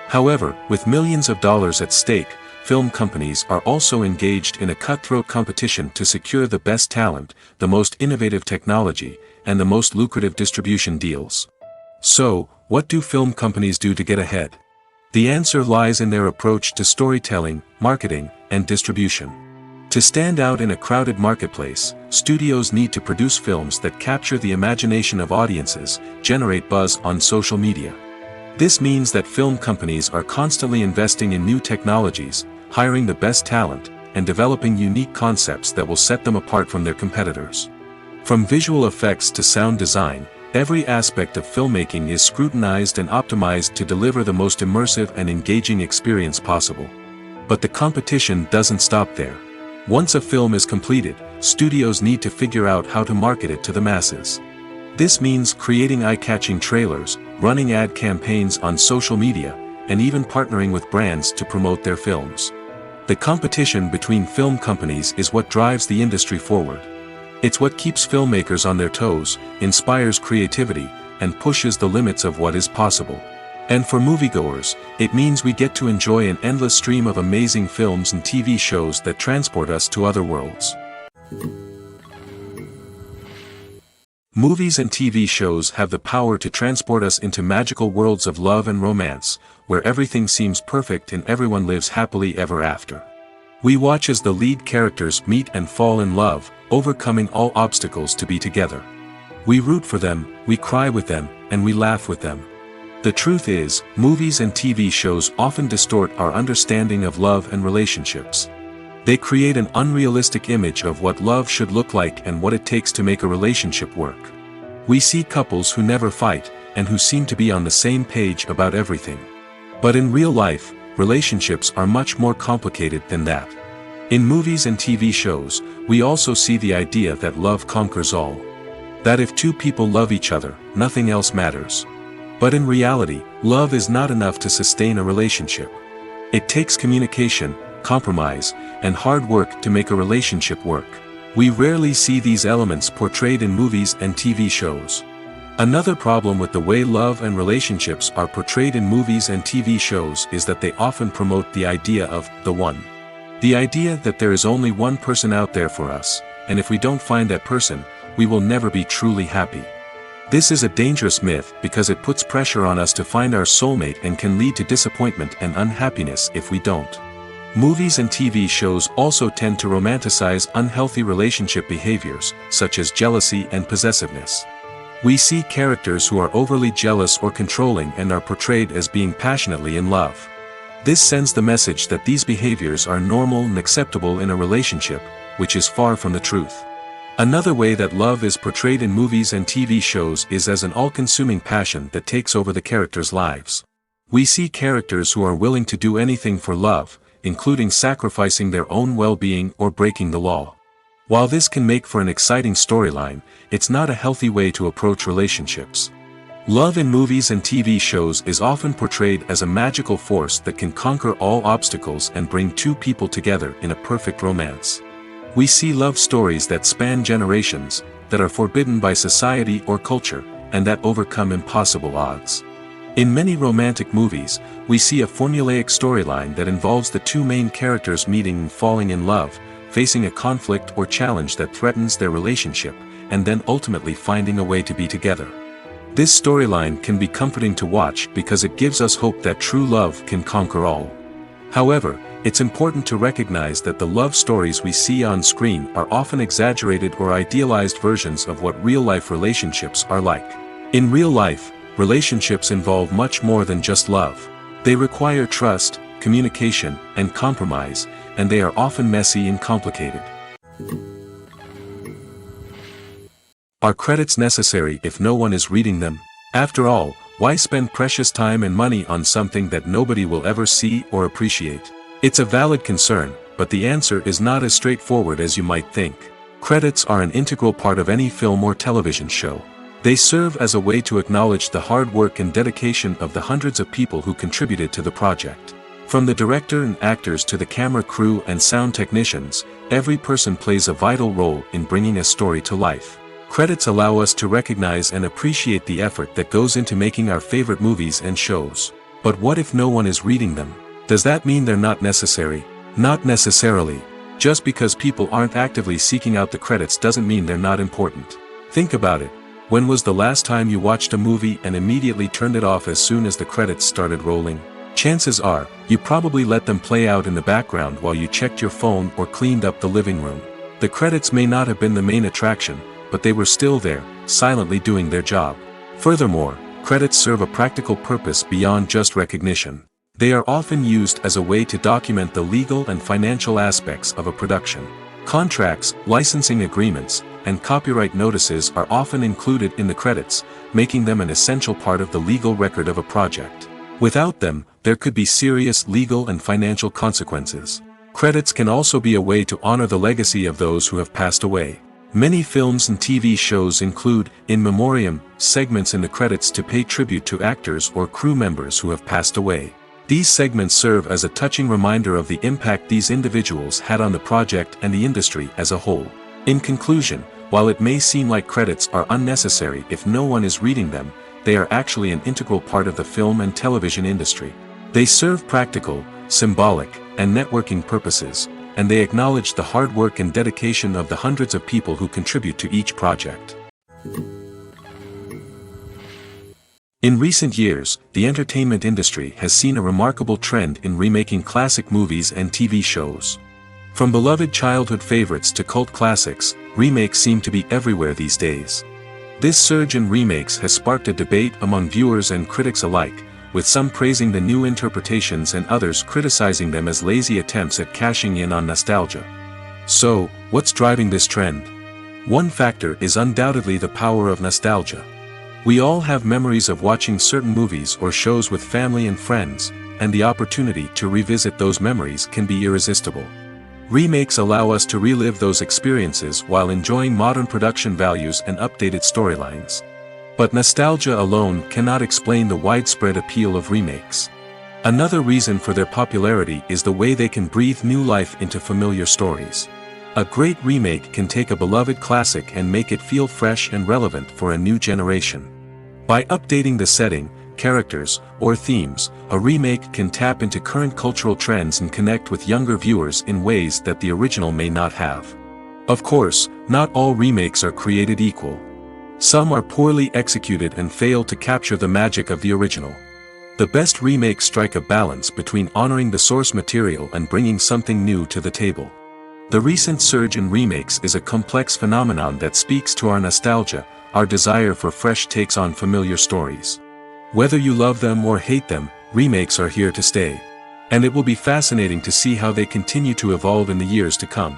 However, with millions of dollars at stake, film companies are also engaged in a cutthroat competition to secure the best talent, the most innovative technology, and the most lucrative distribution deals. So, what do film companies do to get ahead? The answer lies in their approach to storytelling, marketing, and distribution. To stand out in a crowded marketplace, studios need to produce films that capture the imagination of audiences, generate buzz on social media. This means that film companies are constantly investing in new technologies, hiring the best talent, and developing unique concepts that will set them apart from their competitors. From visual effects to sound design, every aspect of filmmaking is scrutinized and optimized to deliver the most immersive and engaging experience possible. But the competition doesn't stop there. Once a film is completed, studios need to figure out how to market it to the masses. This means creating eye-catching trailers, running ad campaigns on social media, and even partnering with brands to promote their films. The competition between film companies is what drives the industry forward. It's what keeps filmmakers on their toes, inspires creativity, and pushes the limits of what is possible. And for moviegoers, it means we get to enjoy an endless stream of amazing films and TV shows that transport us to other worlds. Movies and TV shows have the power to transport us into magical worlds of love and romance, where everything seems perfect and everyone lives happily ever after. We watch as the lead characters meet and fall in love, overcoming all obstacles to be together. We root for them, we cry with them, and we laugh with them. The truth is, movies and TV shows often distort our understanding of love and relationships. They create an unrealistic image of what love should look like and what it takes to make a relationship work. We see couples who never fight, and who seem to be on the same page about everything. But in real life, relationships are much more complicated than that. In movies and TV shows, we also see the idea that love conquers all. That if two people love each other, nothing else matters. But in reality, love is not enough to sustain a relationship. It takes communication, compromise, and hard work to make a relationship work. We rarely see these elements portrayed in movies and TV shows. Another problem with the way love and relationships are portrayed in movies and TV shows is that they often promote the idea of the one. The idea that there is only one person out there for us, and if we don't find that person, we will never be truly happy. This is a dangerous myth because it puts pressure on us to find our soulmate and can lead to disappointment and unhappiness if we don't. Movies and TV shows also tend to romanticize unhealthy relationship behaviors, such as jealousy and possessiveness. We see characters who are overly jealous or controlling and are portrayed as being passionately in love. This sends the message that these behaviors are normal and acceptable in a relationship, which is far from the truth. Another way that love is portrayed in movies and TV shows is as an all-consuming passion that takes over the characters' lives. We see characters who are willing to do anything for love, including sacrificing their own well-being or breaking the law. While this can make for an exciting storyline, it's not a healthy way to approach relationships. Love in movies and TV shows is often portrayed as a magical force that can conquer all obstacles and bring two people together in a perfect romance. We see love stories that span generations, that are forbidden by society or culture, and that overcome impossible odds. In many romantic movies, we see a formulaic storyline that involves the two main characters meeting and falling in love, facing a conflict or challenge that threatens their relationship, and then ultimately finding a way to be together. This storyline can be comforting to watch because it gives us hope that true love can conquer all. However, it's important to recognize that the love stories we see on screen are often exaggerated or idealized versions of what real-life relationships are like. In real life, relationships involve much more than just love. They require trust, communication, and compromise, and they are often messy and complicated. Are credits necessary if no one is reading them? After all, why spend precious time and money on something that nobody will ever see or appreciate? It's a valid concern, but the answer is not as straightforward as you might think. Credits are an integral part of any film or television show. They serve as a way to acknowledge the hard work and dedication of the hundreds of people who contributed to the project. From the director and actors to the camera crew and sound technicians, every person plays a vital role in bringing a story to life. Credits allow us to recognize and appreciate the effort that goes into making our favorite movies and shows. But what if no one is reading them? Does that mean they're not necessary? Not necessarily. Just because people aren't actively seeking out the credits doesn't mean they're not important. Think about it. When was the last time you watched a movie and immediately turned it off as soon as the credits started rolling? Chances are, you probably let them play out in the background while you checked your phone or cleaned up the living room. The credits may not have been the main attraction, but they were still there, silently doing their job. Furthermore, credits serve a practical purpose beyond just recognition. They are often used as a way to document the legal and financial aspects of a production. Contracts, licensing agreements, and copyright notices are often included in the credits, making them an essential part of the legal record of a project. Without them, there could be serious legal and financial consequences. Credits can also be a way to honor the legacy of those who have passed away. Many films and TV shows include, in memoriam, segments in the credits to pay tribute to actors or crew members who have passed away. These segments serve as a touching reminder of the impact these individuals had on the project and the industry as a whole. In conclusion, while it may seem like credits are unnecessary if no one is reading them, they are actually an integral part of the film and television industry. They serve practical, symbolic, and networking purposes, and they acknowledge the hard work and dedication of the hundreds of people who contribute to each project. In recent years, the entertainment industry has seen a remarkable trend in remaking classic movies and TV shows. From beloved childhood favorites to cult classics, remakes seem to be everywhere these days. This surge in remakes has sparked a debate among viewers and critics alike, with some praising the new interpretations and others criticizing them as lazy attempts at cashing in on nostalgia. So, what's driving this trend? One factor is undoubtedly the power of nostalgia. We all have memories of watching certain movies or shows with family and friends, and the opportunity to revisit those memories can be irresistible. Remakes allow us to relive those experiences while enjoying modern production values and updated storylines. But nostalgia alone cannot explain the widespread appeal of remakes. Another reason for their popularity is the way they can breathe new life into familiar stories. A great remake can take a beloved classic and make it feel fresh and relevant for a new generation. By updating the setting, characters, or themes, a remake can tap into current cultural trends and connect with younger viewers in ways that the original may not have. Of course, not all remakes are created equal. Some are poorly executed and fail to capture the magic of the original. The best remakes strike a balance between honoring the source material and bringing something new to the table. The recent surge in remakes is a complex phenomenon that speaks to our nostalgia, our desire for fresh takes on familiar stories. Whether you love them or hate them, remakes are here to stay. And it will be fascinating to see how they continue to evolve in the years to come.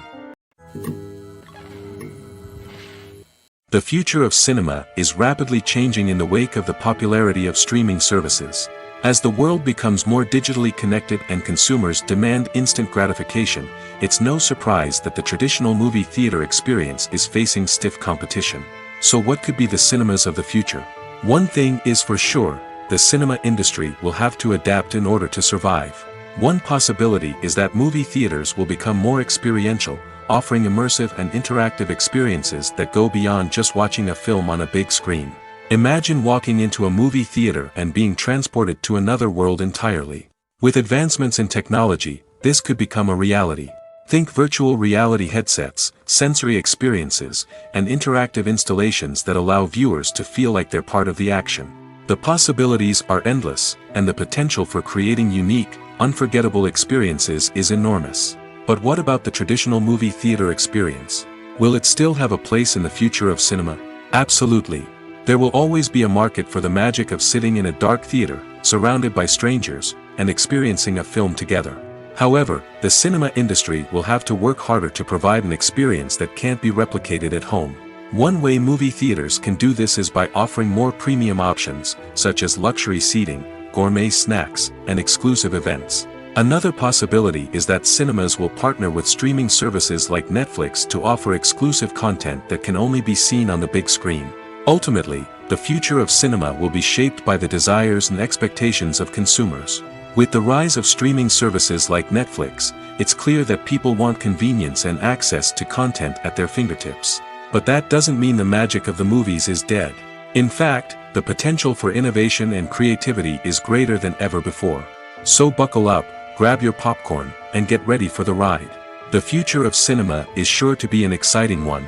The future of cinema is rapidly changing in the wake of the popularity of streaming services. As the world becomes more digitally connected and consumers demand instant gratification, it's no surprise that the traditional movie theater experience is facing stiff competition. So what could be the cinemas of the future? One thing is for sure, the cinema industry will have to adapt in order to survive. One possibility is that movie theaters will become more experiential, offering immersive and interactive experiences that go beyond just watching a film on a big screen. Imagine walking into a movie theater and being transported to another world entirely. With advancements in technology, this could become a reality. Think virtual reality headsets, sensory experiences, and interactive installations that allow viewers to feel like they're part of the action. The possibilities are endless, and the potential for creating unique, unforgettable experiences is enormous. But what about the traditional movie theater experience? Will it still have a place in the future of cinema? Absolutely. There will always be a market for the magic of sitting in a dark theater, surrounded by strangers, and experiencing a film together. However, the cinema industry will have to work harder to provide an experience that can't be replicated at home. One way movie theaters can do this is by offering more premium options, such as luxury seating, gourmet snacks, and exclusive events. Another possibility is that cinemas will partner with streaming services like Netflix to offer exclusive content that can only be seen on the big screen. Ultimately, the future of cinema will be shaped by the desires and expectations of consumers. With the rise of streaming services like Netflix, it's clear that people want convenience and access to content at their fingertips. But that doesn't mean the magic of the movies is dead. In fact, the potential for innovation and creativity is greater than ever before. So buckle up, grab your popcorn, and get ready for the ride. The future of cinema is sure to be an exciting one.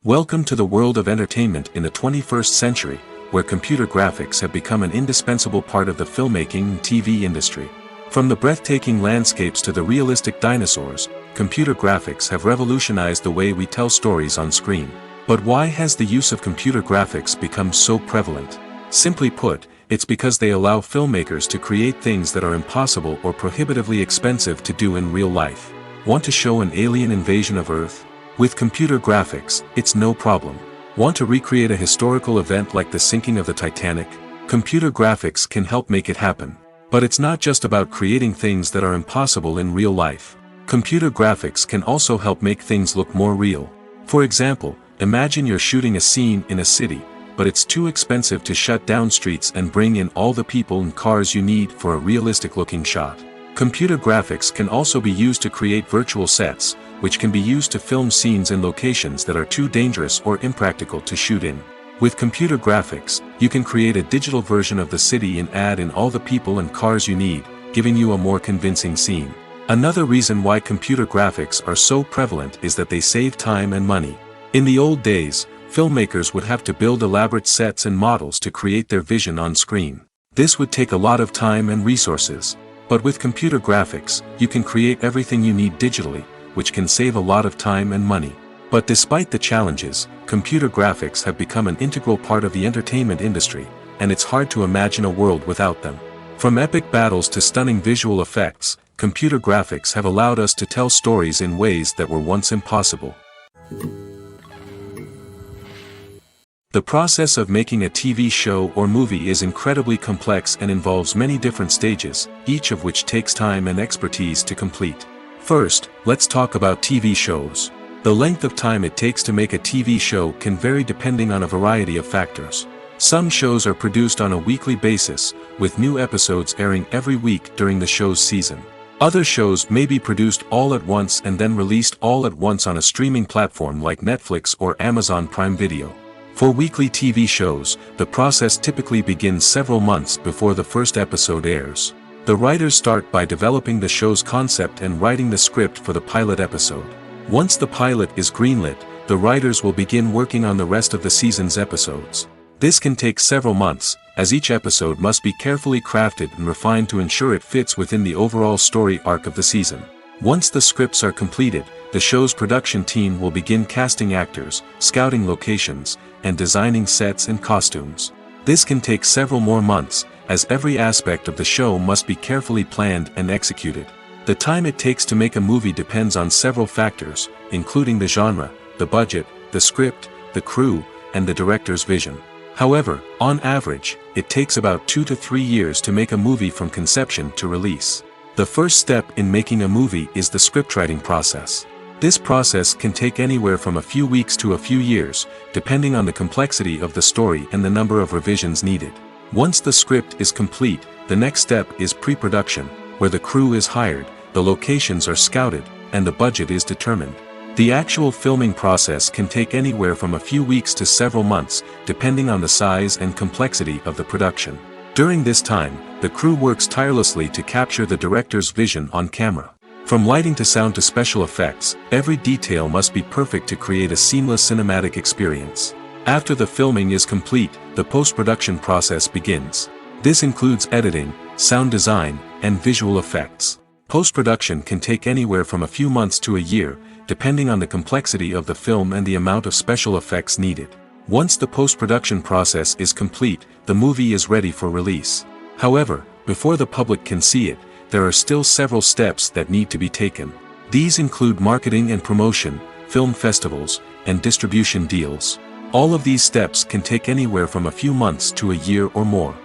Welcome to the world of entertainment in the 21st century, where computer graphics have become an indispensable part of the filmmaking and TV industry. From the breathtaking landscapes to the realistic dinosaurs, computer graphics have revolutionized the way we tell stories on screen. But why has the use of computer graphics become so prevalent? Simply put, it's because they allow filmmakers to create things that are impossible or prohibitively expensive to do in real life. Want to show an alien invasion of Earth? With computer graphics, it's no problem. Want to recreate a historical event like the sinking of the Titanic? Computer graphics can help make it happen. But it's not just about creating things that are impossible in real life. Computer graphics can also help make things look more real. For example, imagine you're shooting a scene in a city, but it's too expensive to shut down streets and bring in all the people and cars you need for a realistic-looking shot. Computer graphics can also be used to create virtual sets, which can be used to film scenes in locations that are too dangerous or impractical to shoot in. With computer graphics, you can create a digital version of the city and add in all the people and cars you need, giving you a more convincing scene. Another reason why computer graphics are so prevalent is that they save time and money. In the old days, filmmakers would have to build elaborate sets and models to create their vision on screen. This would take a lot of time and resources. But with computer graphics, you can create everything you need digitally, which can save a lot of time and money. But despite the challenges, computer graphics have become an integral part of the entertainment industry, and it's hard to imagine a world without them. From epic battles to stunning visual effects, computer graphics have allowed us to tell stories in ways that were once impossible. The process of making a TV show or movie is incredibly complex and involves many different stages, each of which takes time and expertise to complete. First, let's talk about TV shows. The length of time it takes to make a TV show can vary depending on a variety of factors. Some shows are produced on a weekly basis, with new episodes airing every week during the show's season. Other shows may be produced all at once and then released all at once on a streaming platform like Netflix or Amazon Prime Video. For weekly TV shows, the process typically begins several months before the first episode airs. The writers start by developing the show's concept and writing the script for the pilot episode. Once the pilot is greenlit, the writers will begin working on the rest of the season's episodes. This can take several months, as each episode must be carefully crafted and refined to ensure it fits within the overall story arc of the season. Once the scripts are completed, the show's production team will begin casting actors, scouting locations, and designing sets and costumes. This can take several more months, as every aspect of the show must be carefully planned and executed. The time it takes to make a movie depends on several factors, including the genre, the budget, the script, the crew, and the director's vision. However, on average, it takes about 2 to 3 years to make a movie from conception to release. The first step in making a movie is the scriptwriting process. This process can take anywhere from a few weeks to a few years, depending on the complexity of the story and the number of revisions needed. Once the script is complete, the next step is pre-production, where the crew is hired, the locations are scouted, and the budget is determined. The actual filming process can take anywhere from a few weeks to several months, depending on the size and complexity of the production. During this time, the crew works tirelessly to capture the director's vision on camera. From lighting to sound to special effects, every detail must be perfect to create a seamless cinematic experience. After the filming is complete, the post-production process begins. This includes editing, sound design, and visual effects. Post-production can take anywhere from a few months to a year, depending on the complexity of the film and the amount of special effects needed. Once the post-production process is complete, the movie is ready for release. However, before the public can see it, there are still several steps that need to be taken. These include marketing and promotion, film festivals, and distribution deals. All of these steps can take anywhere from a few months to a year or more.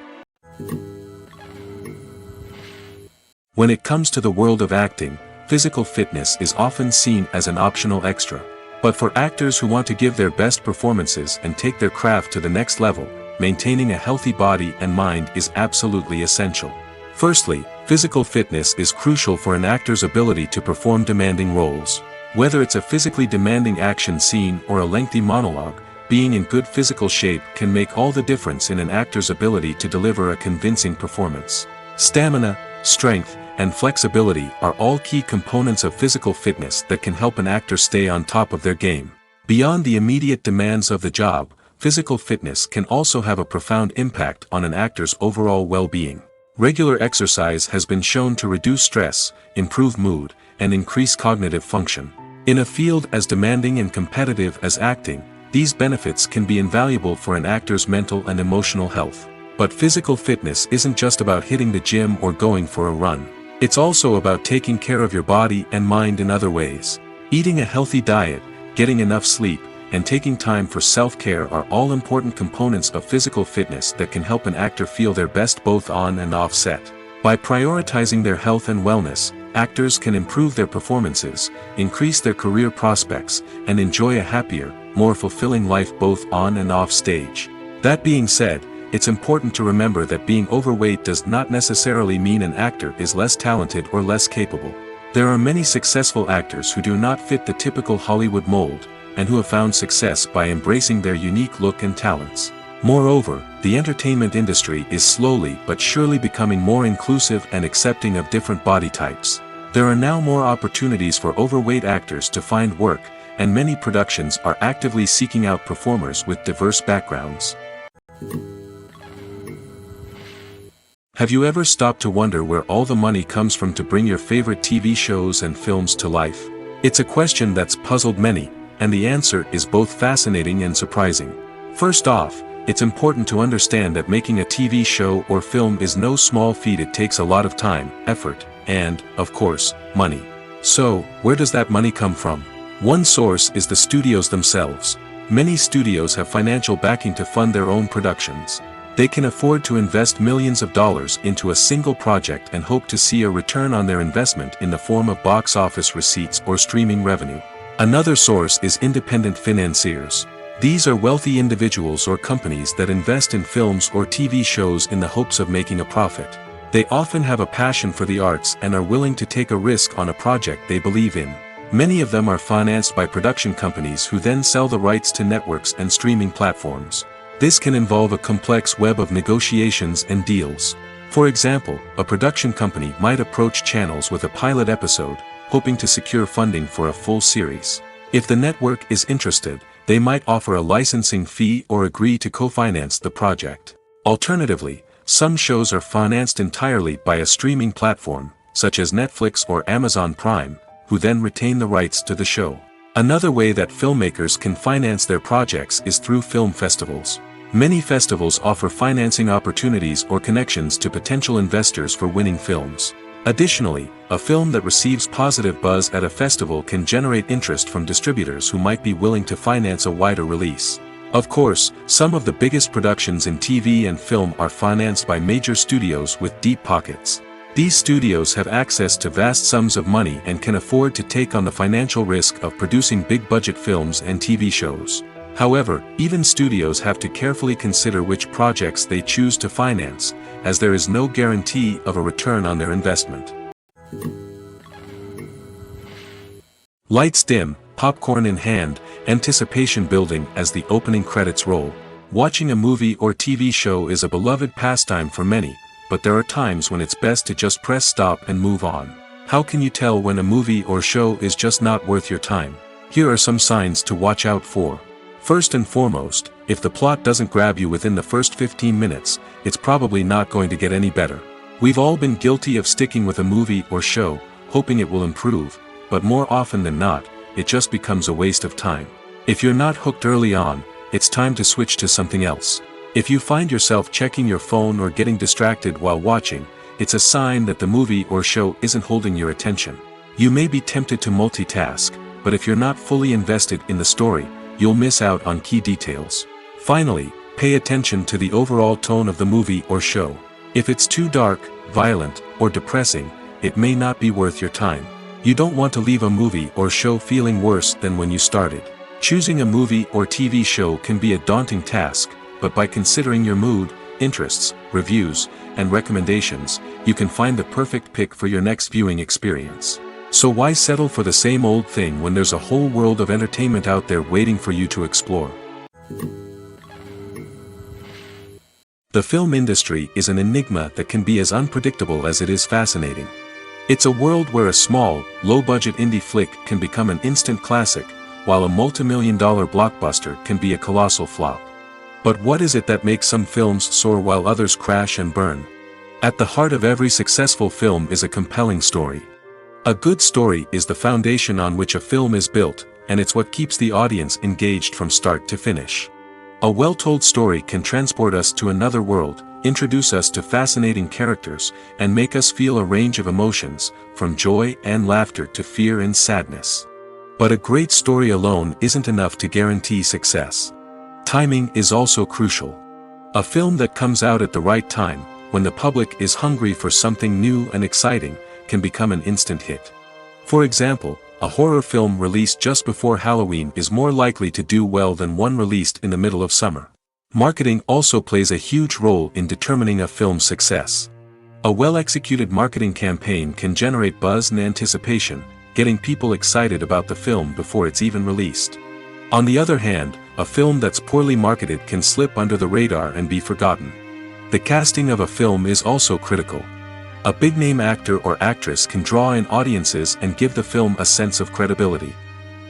When it comes to the world of acting, physical fitness is often seen as an optional extra. But for actors who want to give their best performances and take their craft to the next level, maintaining a healthy body and mind is absolutely essential. Firstly, physical fitness is crucial for an actor's ability to perform demanding roles. Whether it's a physically demanding action scene or a lengthy monologue, being in good physical shape can make all the difference in an actor's ability to deliver a convincing performance. Stamina, strength, and flexibility are all key components of physical fitness that can help an actor stay on top of their game. Beyond the immediate demands of the job, physical fitness can also have a profound impact on an actor's overall well-being. Regular exercise has been shown to reduce stress, improve mood, and increase cognitive function. In a field as demanding and competitive as acting, these benefits can be invaluable for an actor's mental and emotional health. But physical fitness isn't just about hitting the gym or going for a run. It's also about taking care of your body and mind in other ways. Eating a healthy diet, getting enough sleep, and taking time for self-care are all important components of physical fitness that can help an actor feel their best both on and off set. By prioritizing their health and wellness, actors can improve their performances, increase their career prospects, and enjoy a happier, more fulfilling life both on and off stage. That being said, it's important to remember that being overweight does not necessarily mean an actor is less talented or less capable. There are many successful actors who do not fit the typical Hollywood mold, and who have found success by embracing their unique look and talents. Moreover, the entertainment industry is slowly but surely becoming more inclusive and accepting of different body types. There are now more opportunities for overweight actors to find work, and many productions are actively seeking out performers with diverse backgrounds. Have you ever stopped to wonder where all the money comes from to bring your favorite TV shows and films to life? It's a question that's puzzled many, and the answer is both fascinating and surprising. First off, it's important to understand that making a TV show or film is no small feat. It takes a lot of time, effort, and, of course, money. So, where does that money come from? One source is the studios themselves. Many studios have financial backing to fund their own productions. They can afford to invest millions of dollars into a single project and hope to see a return on their investment in the form of box office receipts or streaming revenue. Another source is independent financiers. These are wealthy individuals or companies that invest in films or TV shows in the hopes of making a profit. They often have a passion for the arts and are willing to take a risk on a project they believe in. Many of them are financed by production companies who then sell the rights to networks and streaming platforms. This can involve a complex web of negotiations and deals. For example, a production company might approach channels with a pilot episode, hoping to secure funding for a full series. If the network is interested, they might offer a licensing fee or agree to co-finance the project. Alternatively, some shows are financed entirely by a streaming platform, such as Netflix or Amazon Prime, who then retain the rights to the show. Another way that filmmakers can finance their projects is through film festivals. Many festivals offer financing opportunities or connections to potential investors for winning films. Additionally, a film that receives positive buzz at a festival can generate interest from distributors who might be willing to finance a wider release. Of course, some of the biggest productions in TV and film are financed by major studios with deep pockets. These studios have access to vast sums of money and can afford to take on the financial risk of producing big-budget films and TV shows. However, even studios have to carefully consider which projects they choose to finance, as there is no guarantee of a return on their investment. Lights dim, popcorn in hand, anticipation building as the opening credits roll. Watching a movie or TV show is a beloved pastime for many, but there are times when it's best to just press stop and move on. How can you tell when a movie or show is just not worth your time? Here are some signs to watch out for. First and foremost, if the plot doesn't grab you within the first 15 minutes, it's probably not going to get any better. We've all been guilty of sticking with a movie or show, hoping it will improve, but more often than not, it just becomes a waste of time. If you're not hooked early on, it's time to switch to something else. If you find yourself checking your phone or getting distracted while watching, it's a sign that the movie or show isn't holding your attention. You may be tempted to multitask, but if you're not fully invested in the story, you'll miss out on key details. Finally, pay attention to the overall tone of the movie or show. If it's too dark, violent, or depressing, it may not be worth your time. You don't want to leave a movie or show feeling worse than when you started. Choosing a movie or TV show can be a daunting task, but by considering your mood, interests, reviews, and recommendations, you can find the perfect pick for your next viewing experience. So why settle for the same old thing when there's a whole world of entertainment out there waiting for you to explore? The film industry is an enigma that can be as unpredictable as it is fascinating. It's a world where a small, low-budget indie flick can become an instant classic, while a multi-million-dollar blockbuster can be a colossal flop. But what is it that makes some films soar while others crash and burn? At the heart of every successful film is a compelling story. A good story is the foundation on which a film is built, and it's what keeps the audience engaged from start to finish. A well-told story can transport us to another world, introduce us to fascinating characters, and make us feel a range of emotions, from joy and laughter to fear and sadness. But a great story alone isn't enough to guarantee success. Timing is also crucial. A film that comes out at the right time, when the public is hungry for something new and exciting, can become an instant hit. For example, a horror film released just before Halloween is more likely to do well than one released in the middle of summer. Marketing also plays a huge role in determining a film's success. A well-executed marketing campaign can generate buzz and anticipation, getting people excited about the film before it's even released. On the other hand, a film that's poorly marketed can slip under the radar and be forgotten. The casting of a film is also critical. A big-name actor or actress can draw in audiences and give the film a sense of credibility.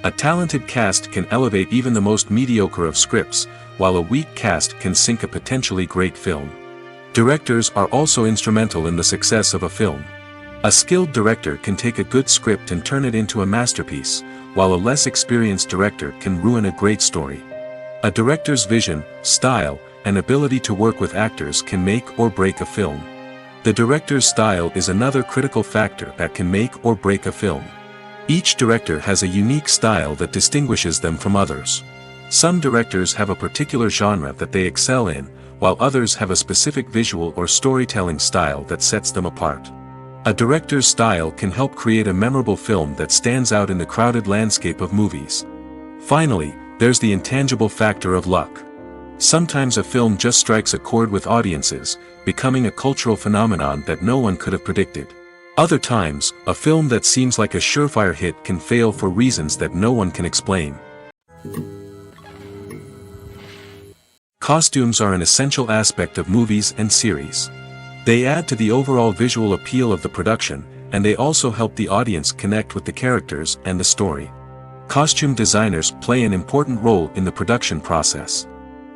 A talented cast can elevate even the most mediocre of scripts, while a weak cast can sink a potentially great film. Directors are also instrumental in the success of a film. A skilled director can take a good script and turn it into a masterpiece, while a less experienced director can ruin a great story. A director's vision, style, and ability to work with actors can make or break a film. The director's style is another critical factor that can make or break a film. Each director has a unique style that distinguishes them from others. Some directors have a particular genre that they excel in, while others have a specific visual or storytelling style that sets them apart. A director's style can help create a memorable film that stands out in the crowded landscape of movies. Finally, there's the intangible factor of luck. Sometimes a film just strikes a chord with audiences, becoming a cultural phenomenon that no one could have predicted. Other times, a film that seems like a surefire hit can fail for reasons that no one can explain. Costumes are an essential aspect of movies and series. They add to the overall visual appeal of the production, and they also help the audience connect with the characters and the story. Costume designers play an important role in the production process.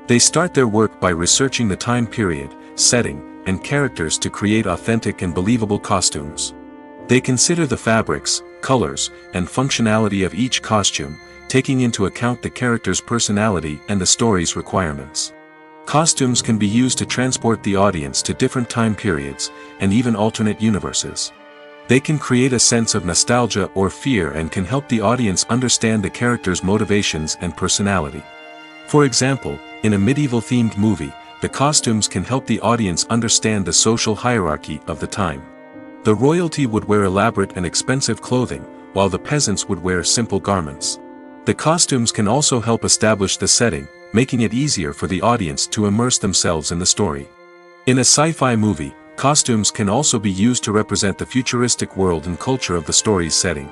They start their work by researching the time period, setting, and characters to create authentic and believable costumes. They consider the fabrics, colors, and functionality of each costume, taking into account the character's personality and the story's requirements. Costumes can be used to transport the audience to different time periods, and even alternate universes. They can create a sense of nostalgia or fear and can help the audience understand the character's motivations and personality. For example, in a medieval-themed movie, the costumes can help the audience understand the social hierarchy of the time. The royalty would wear elaborate and expensive clothing, while the peasants would wear simple garments. The costumes can also help establish the setting, making it easier for the audience to immerse themselves in the story. In a sci-fi movie, costumes can also be used to represent the futuristic world and culture of the story's setting.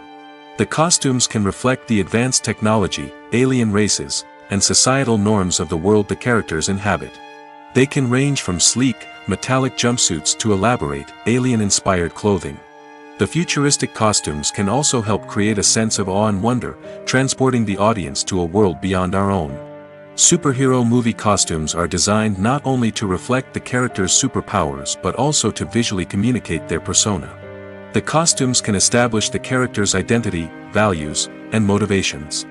The costumes can reflect the advanced technology, alien races, and societal norms of the world the characters inhabit. They can range from sleek, metallic jumpsuits to elaborate, alien-inspired clothing. The futuristic costumes can also help create a sense of awe and wonder, transporting the audience to a world beyond our own. Superhero movie costumes are designed not only to reflect the character's superpowers but also to visually communicate their persona. The costumes can establish the character's identity, values, and motivations.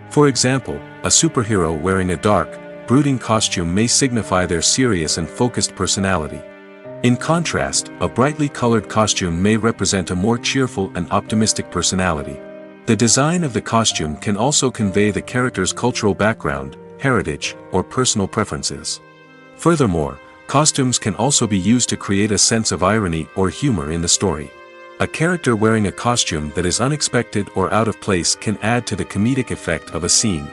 For example, a superhero wearing a dark, brooding costume may signify their serious and focused personality. In contrast, a brightly colored costume may represent a more cheerful and optimistic personality. The design of the costume can also convey the character's cultural background, heritage, or personal preferences. Furthermore, costumes can also be used to create a sense of irony or humor in the story. A character wearing a costume that is unexpected or out of place can add to the comedic effect of a scene.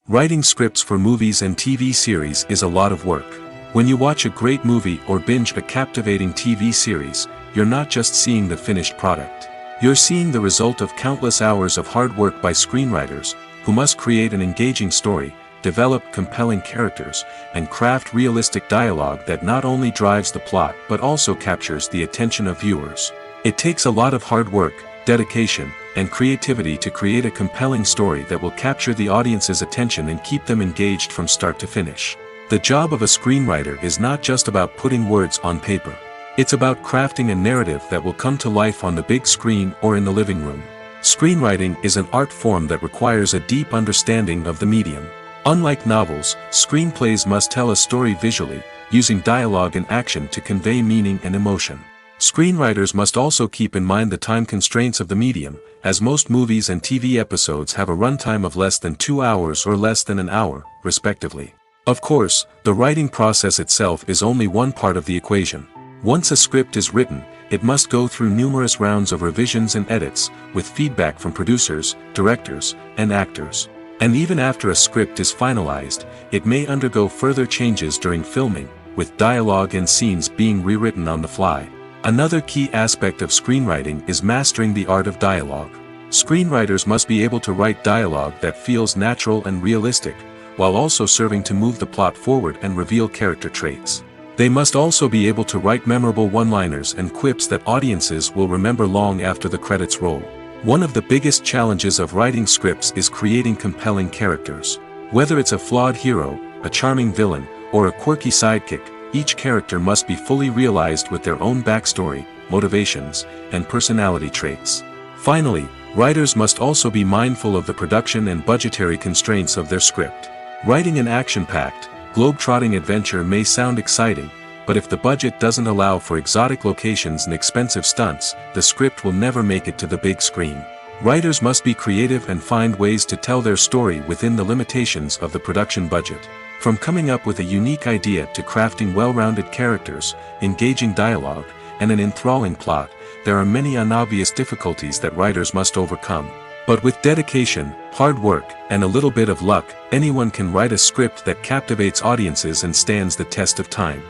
Writing scripts for movies and TV series is a lot of work. When you watch a great movie or binge a captivating TV series, you're not just seeing the finished product. You're seeing the result of countless hours of hard work by screenwriters, who must create an engaging story, develop compelling characters, and craft realistic dialogue that not only drives the plot but also captures the attention of viewers. It takes a lot of hard work, dedication, and creativity to create a compelling story that will capture the audience's attention and keep them engaged from start to finish. The job of a screenwriter is not just about putting words on paper. It's about crafting a narrative that will come to life on the big screen or in the living room. Screenwriting is an art form that requires a deep understanding of the medium. Unlike novels, screenplays must tell a story visually, using dialogue and action to convey meaning and emotion. Screenwriters must also keep in mind the time constraints of the medium, as most movies and TV episodes have a runtime of less than 2 hours or less than an hour, respectively. Of course, the writing process itself is only one part of the equation. Once a script is written, it must go through numerous rounds of revisions and edits, with feedback from producers, directors, and actors. And even after a script is finalized, it may undergo further changes during filming, with dialogue and scenes being rewritten on the fly. Another key aspect of screenwriting is mastering the art of dialogue. Screenwriters must be able to write dialogue that feels natural and realistic, while also serving to move the plot forward and reveal character traits. They must also be able to write memorable one-liners and quips that audiences will remember long after the credits roll. One of the biggest challenges of writing scripts is creating compelling characters. Whether it's a flawed hero, a charming villain, or a quirky sidekick, each character must be fully realized with their own backstory, motivations, and personality traits. Finally, writers must also be mindful of the production and budgetary constraints of their script. Writing an action-packed, globe-trotting adventure may sound exciting, but if the budget doesn't allow for exotic locations and expensive stunts, the script will never make it to the big screen. Writers must be creative and find ways to tell their story within the limitations of the production budget. From coming up with a unique idea to crafting well-rounded characters, engaging dialogue, and an enthralling plot, there are many unobvious difficulties that writers must overcome. But with dedication, hard work, and a little bit of luck, anyone can write a script that captivates audiences and stands the test of time.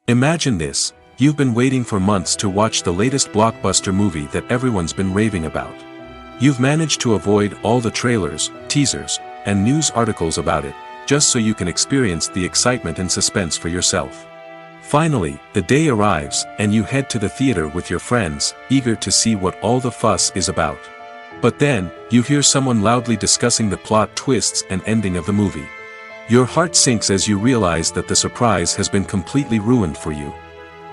Imagine this: you've been waiting for months to watch the latest blockbuster movie that everyone's been raving about. You've managed to avoid all the trailers, teasers, and news articles about it, just so you can experience the excitement and suspense for yourself. Finally, the day arrives, and you head to the theater with your friends, eager to see what all the fuss is about. But then, you hear someone loudly discussing the plot twists and ending of the movie. Your heart sinks as you realize that the surprise has been completely ruined for you.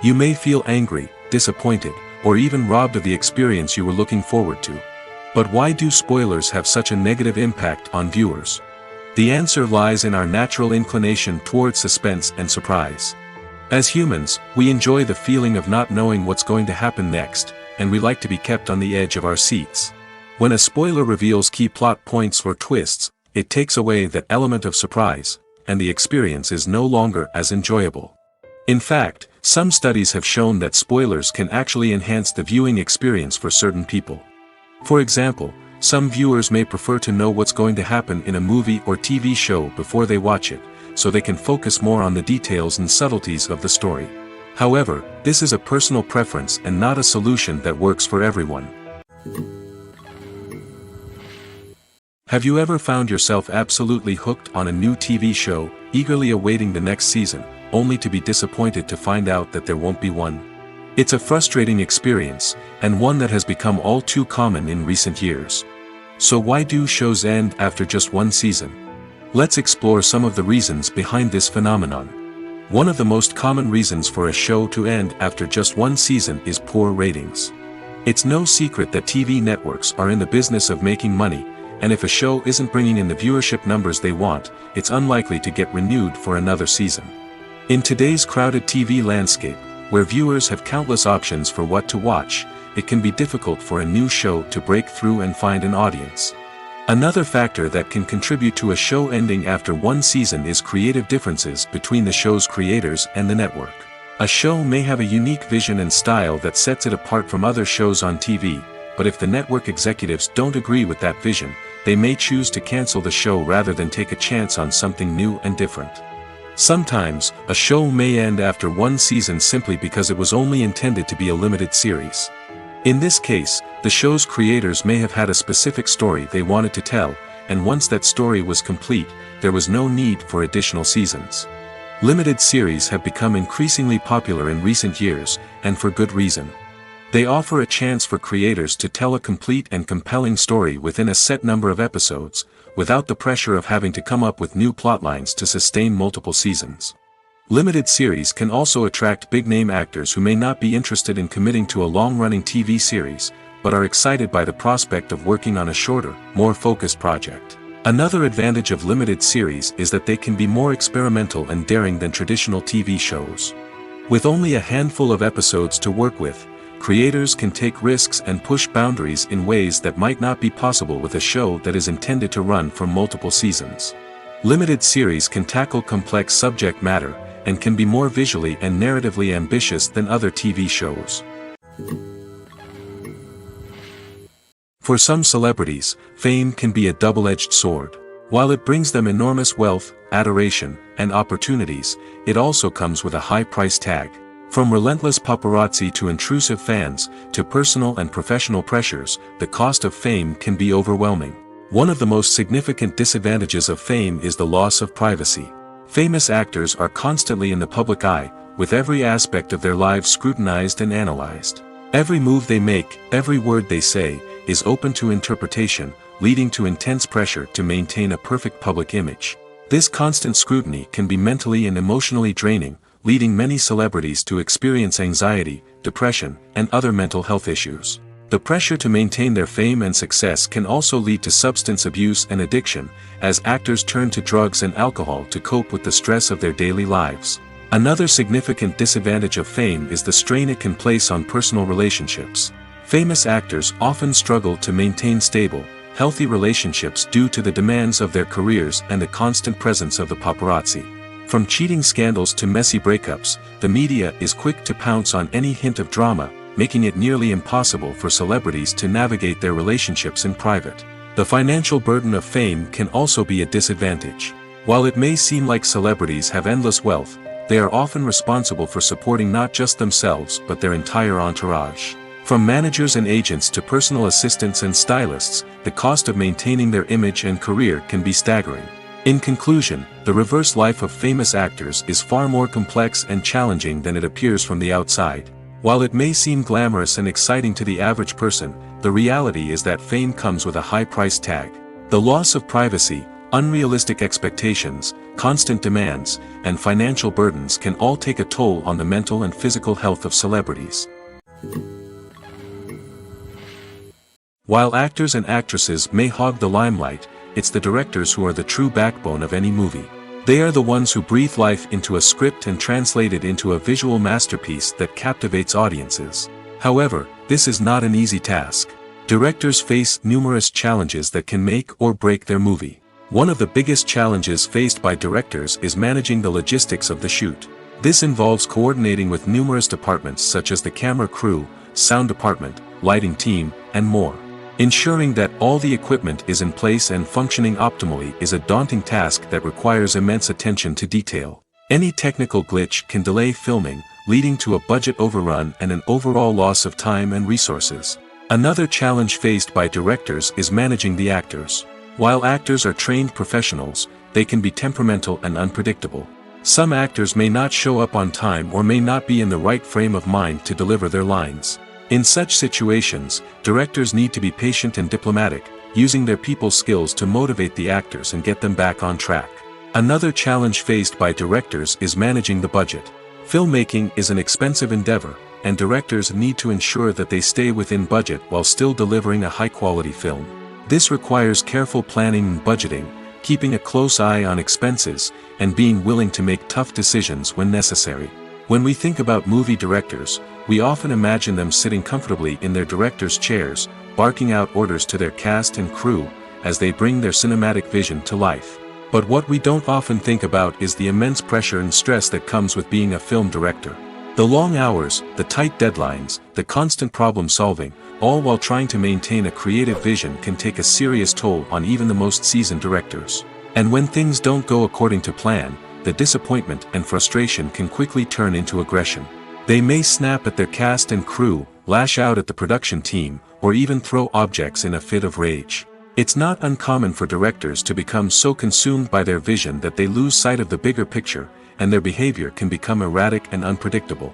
You may feel angry, disappointed, or even robbed of the experience you were looking forward to. But why do spoilers have such a negative impact on viewers? The answer lies in our natural inclination toward suspense and surprise. As humans, we enjoy the feeling of not knowing what's going to happen next, and we like to be kept on the edge of our seats. When a spoiler reveals key plot points or twists, it takes away that element of surprise, and the experience is no longer as enjoyable. In fact, some studies have shown that spoilers can actually enhance the viewing experience for certain people. For example, some viewers may prefer to know what's going to happen in a movie or TV show before they watch it, so they can focus more on the details and subtleties of the story. However, this is a personal preference and not a solution that works for everyone. Have you ever found yourself absolutely hooked on a new TV show, eagerly awaiting the next season, only to be disappointed to find out that there won't be one? It's a frustrating experience, and one that has become all too common in recent years. So why do shows end after just one season? Let's explore some of the reasons behind this phenomenon. One of the most common reasons for a show to end after just one season is poor ratings. It's no secret that TV networks are in the business of making money, and if a show isn't bringing in the viewership numbers they want, it's unlikely to get renewed for another season. In today's crowded TV landscape, where viewers have countless options for what to watch, it can be difficult for a new show to break through and find an audience. Another factor that can contribute to a show ending after one season is creative differences between the show's creators and the network. A show may have a unique vision and style that sets it apart from other shows on TV, but if the network executives don't agree with that vision, they may choose to cancel the show rather than take a chance on something new and different. Sometimes, a show may end after one season simply because it was only intended to be a limited series. In this case, the show's creators may have had a specific story they wanted to tell, and once that story was complete, there was no need for additional seasons. Limited series have become increasingly popular in recent years, and for good reason. They offer a chance for creators to tell a complete and compelling story within a set number of episodes, without the pressure of having to come up with new plotlines to sustain multiple seasons. Limited series can also attract big-name actors who may not be interested in committing to a long-running TV series, but are excited by the prospect of working on a shorter, more focused project. Another advantage of limited series is that they can be more experimental and daring than traditional TV shows. With only a handful of episodes to work with, creators can take risks and push boundaries in ways that might not be possible with a show that is intended to run for multiple seasons. Limited series can tackle complex subject matter, and can be more visually and narratively ambitious than other TV shows. For some celebrities, fame can be a double-edged sword. While it brings them enormous wealth, adoration, and opportunities, it also comes with a high price tag. From relentless paparazzi to intrusive fans, to personal and professional pressures, the cost of fame can be overwhelming. One of the most significant disadvantages of fame is the loss of privacy. Famous actors are constantly in the public eye, with every aspect of their lives scrutinized and analyzed. Every move they make, every word they say, is open to interpretation, leading to intense pressure to maintain a perfect public image. This constant scrutiny can be mentally and emotionally draining, leading many celebrities to experience anxiety, depression, and other mental health issues. The pressure to maintain their fame and success can also lead to substance abuse and addiction, as actors turn to drugs and alcohol to cope with the stress of their daily lives. Another significant disadvantage of fame is the strain it can place on personal relationships. Famous actors often struggle to maintain stable, healthy relationships due to the demands of their careers and the constant presence of the paparazzi. From cheating scandals to messy breakups, the media is quick to pounce on any hint of drama, making it nearly impossible for celebrities to navigate their relationships in private. The financial burden of fame can also be a disadvantage. While it may seem like celebrities have endless wealth, they are often responsible for supporting not just themselves but their entire entourage. From managers and agents to personal assistants and stylists, the cost of maintaining their image and career can be staggering. In conclusion, the reverse life of famous actors is far more complex and challenging than it appears from the outside. While it may seem glamorous and exciting to the average person, the reality is that fame comes with a high price tag. The loss of privacy, unrealistic expectations, constant demands, and financial burdens can all take a toll on the mental and physical health of celebrities. While actors and actresses may hog the limelight, it's the directors who are the true backbone of any movie. They are the ones who breathe life into a script and translate it into a visual masterpiece that captivates audiences. However, this is not an easy task. Directors face numerous challenges that can make or break their movie. One of the biggest challenges faced by directors is managing the logistics of the shoot. This involves coordinating with numerous departments such as the camera crew, sound department, lighting team, and more. Ensuring that all the equipment is in place and functioning optimally is a daunting task that requires immense attention to detail. Any technical glitch can delay filming, leading to a budget overrun and an overall loss of time and resources. Another challenge faced by directors is managing the actors. While actors are trained professionals, they can be temperamental and unpredictable. Some actors may not show up on time or may not be in the right frame of mind to deliver their lines. In such situations, directors need to be patient and diplomatic, using their people skills to motivate the actors and get them back on track. Another challenge faced by directors is managing the budget. Filmmaking is an expensive endeavor, and directors need to ensure that they stay within budget while still delivering a high-quality film. This requires careful planning and budgeting, keeping a close eye on expenses, and being willing to make tough decisions when necessary. When we think about movie directors, we often imagine them sitting comfortably in their director's chairs, barking out orders to their cast and crew, as they bring their cinematic vision to life. But what we don't often think about is the immense pressure and stress that comes with being a film director. The long hours, the tight deadlines, the constant problem solving, all while trying to maintain a creative vision can take a serious toll on even the most seasoned directors. And when things don't go according to plan, the disappointment and frustration can quickly turn into aggression. They may snap at their cast and crew, lash out at the production team, or even throw objects in a fit of rage. It's not uncommon for directors to become so consumed by their vision that they lose sight of the bigger picture, and their behavior can become erratic and unpredictable.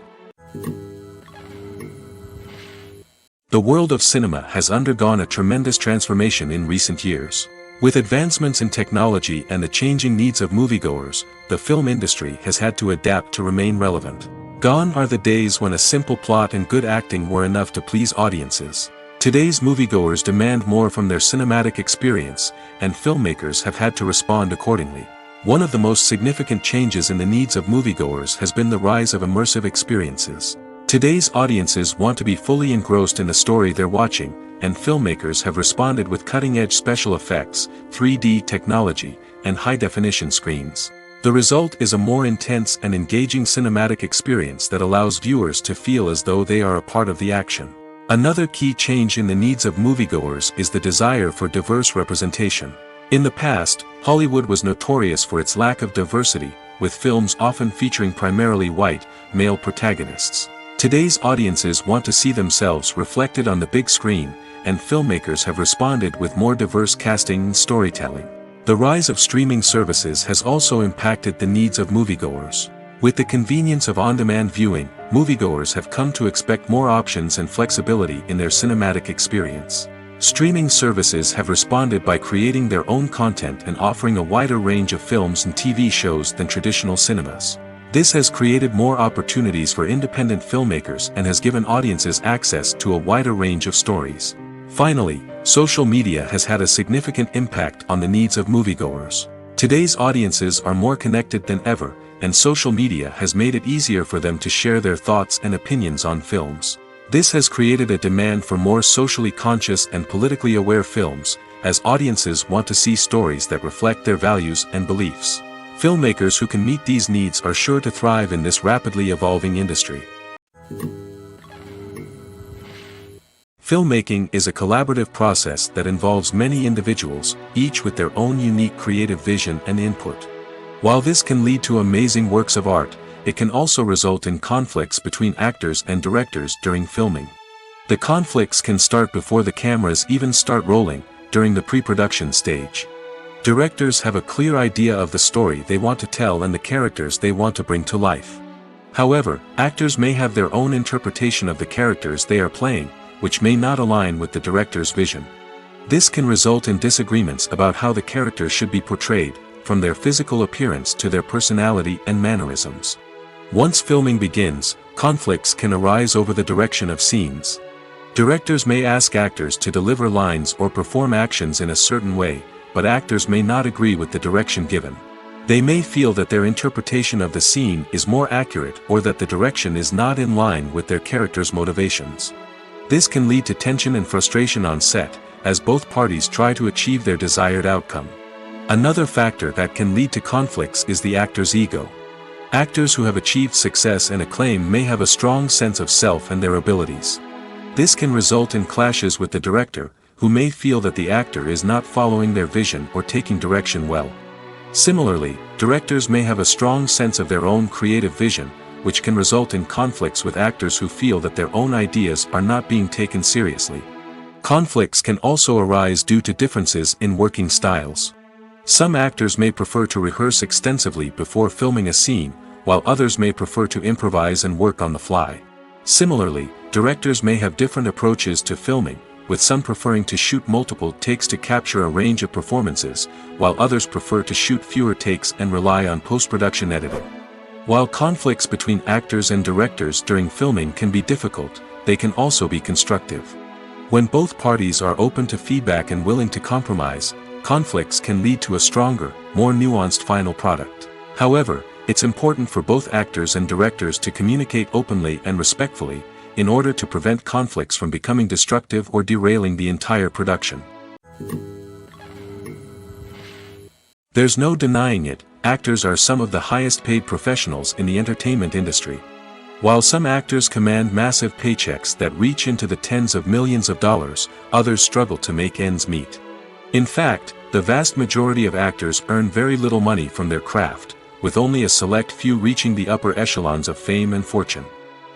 The world of cinema has undergone a tremendous transformation in recent years. With advancements in technology and the changing needs of moviegoers, the film industry has had to adapt to remain relevant. Gone are the days when a simple plot and good acting were enough to please audiences. Today's moviegoers demand more from their cinematic experience, and filmmakers have had to respond accordingly. One of the most significant changes in the needs of moviegoers has been the rise of immersive experiences. Today's audiences want to be fully engrossed in the story they're watching, and filmmakers have responded with cutting-edge special effects, 3D technology, and high-definition screens. The result is a more intense and engaging cinematic experience that allows viewers to feel as though they are a part of the action. Another key change in the needs of moviegoers is the desire for diverse representation. In the past, Hollywood was notorious for its lack of diversity, with films often featuring primarily white, male protagonists. Today's audiences want to see themselves reflected on the big screen, and filmmakers have responded with more diverse casting and storytelling. The rise of streaming services has also impacted the needs of moviegoers. With the convenience of on-demand viewing, moviegoers have come to expect more options and flexibility in their cinematic experience. Streaming services have responded by creating their own content and offering a wider range of films and TV shows than traditional cinemas. This has created more opportunities for independent filmmakers and has given audiences access to a wider range of stories. Finally, social media has had a significant impact on the needs of moviegoers. Today's audiences are more connected than ever, and social media has made it easier for them to share their thoughts and opinions on films. This has created a demand for more socially conscious and politically aware films, as audiences want to see stories that reflect their values and beliefs. Filmmakers who can meet these needs are sure to thrive in this rapidly evolving industry. Filmmaking is a collaborative process that involves many individuals, each with their own unique creative vision and input. While this can lead to amazing works of art, it can also result in conflicts between actors and directors during filming. The conflicts can start before the cameras even start rolling, during the pre-production stage. Directors have a clear idea of the story they want to tell and the characters they want to bring to life. However, actors may have their own interpretation of the characters they are playing, which may not align with the director's vision. This can result in disagreements about how the characters should be portrayed, from their physical appearance to their personality and mannerisms. Once filming begins, conflicts can arise over the direction of scenes. Directors may ask actors to deliver lines or perform actions in a certain way, but actors may not agree with the direction given. They may feel that their interpretation of the scene is more accurate or that the direction is not in line with their character's motivations. This can lead to tension and frustration on set, as both parties try to achieve their desired outcome. Another factor that can lead to conflicts is the actor's ego. Actors who have achieved success and acclaim may have a strong sense of self and their abilities. This can result in clashes with the director, who may feel that the actor is not following their vision or taking direction well. Similarly, directors may have a strong sense of their own creative vision, which can result in conflicts with actors who feel that their own ideas are not being taken seriously. Conflicts can also arise due to differences in working styles. Some actors may prefer to rehearse extensively before filming a scene, while others may prefer to improvise and work on the fly. Similarly, directors may have different approaches to filming, with some preferring to shoot multiple takes to capture a range of performances, while others prefer to shoot fewer takes and rely on post-production editing. While conflicts between actors and directors during filming can be difficult, they can also be constructive. When both parties are open to feedback and willing to compromise, conflicts can lead to a stronger, more nuanced final product. However, it's important for both actors and directors to communicate openly and respectfully, in order to prevent conflicts from becoming destructive or derailing the entire production. There's no denying it, actors are some of the highest paid professionals in the entertainment industry. While some actors command massive paychecks that reach into the tens of millions of dollars, others struggle to make ends meet. In fact, the vast majority of actors earn very little money from their craft, with only a select few reaching the upper echelons of fame and fortune.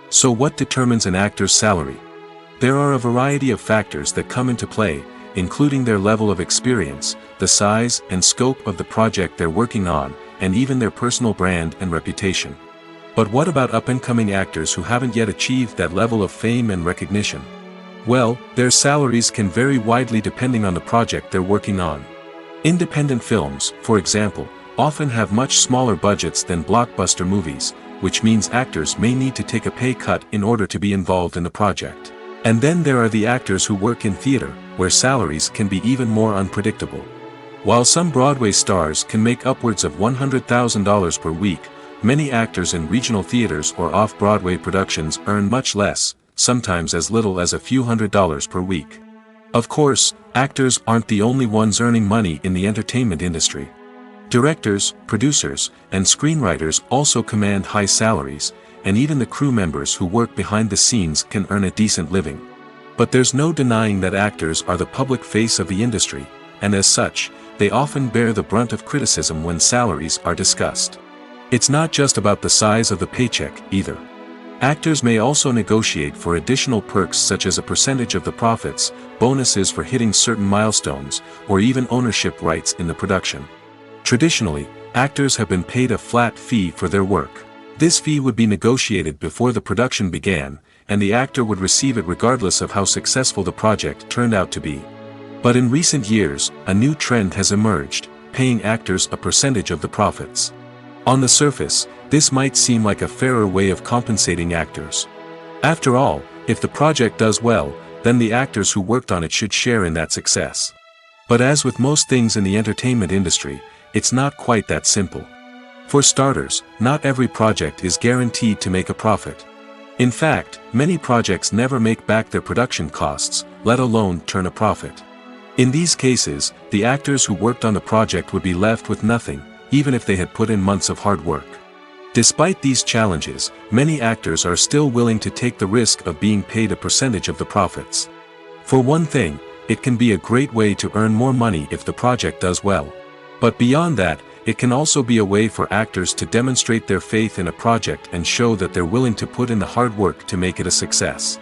So what determines an actor's salary? There are a variety of factors that come into play, including their level of experience, the size and scope of the project they're working on, and even their personal brand and reputation. But what about up-and-coming actors who haven't yet achieved that level of fame and recognition? Well, their salaries can vary widely depending on the project they're working on. Independent films, for example, often have much smaller budgets than blockbuster movies, which means actors may need to take a pay cut in order to be involved in the project. And then there are the actors who work in theater, where salaries can be even more unpredictable. While some Broadway stars can make upwards of $100,000 per week, many actors in regional theaters or off-Broadway productions earn much less, sometimes as little as a few $100s per week. Of course, actors aren't the only ones earning money in the entertainment industry. Directors, producers, and screenwriters also command high salaries, and even the crew members who work behind the scenes can earn a decent living. But there's no denying that actors are the public face of the industry, and as such, they often bear the brunt of criticism when salaries are discussed. It's not just about the size of the paycheck, either. Actors may also negotiate for additional perks such as a percentage of the profits, bonuses for hitting certain milestones, or even ownership rights in the production. Traditionally, actors have been paid a flat fee for their work. This fee would be negotiated before the production began, and the actor would receive it regardless of how successful the project turned out to be. But in recent years, a new trend has emerged, paying actors a percentage of the profits. On the surface, this might seem like a fairer way of compensating actors. After all, if the project does well, then the actors who worked on it should share in that success. But as with most things in the entertainment industry, it's not quite that simple. For starters, not every project is guaranteed to make a profit. In fact, many projects never make back their production costs, let alone turn a profit. In these cases, the actors who worked on the project would be left with nothing, even if they had put in months of hard work. Despite these challenges, many actors are still willing to take the risk of being paid a percentage of the profits. For one thing, it can be a great way to earn more money if the project does well. But beyond that, it can also be a way for actors to demonstrate their faith in a project and show that they're willing to put in the hard work to make it a success.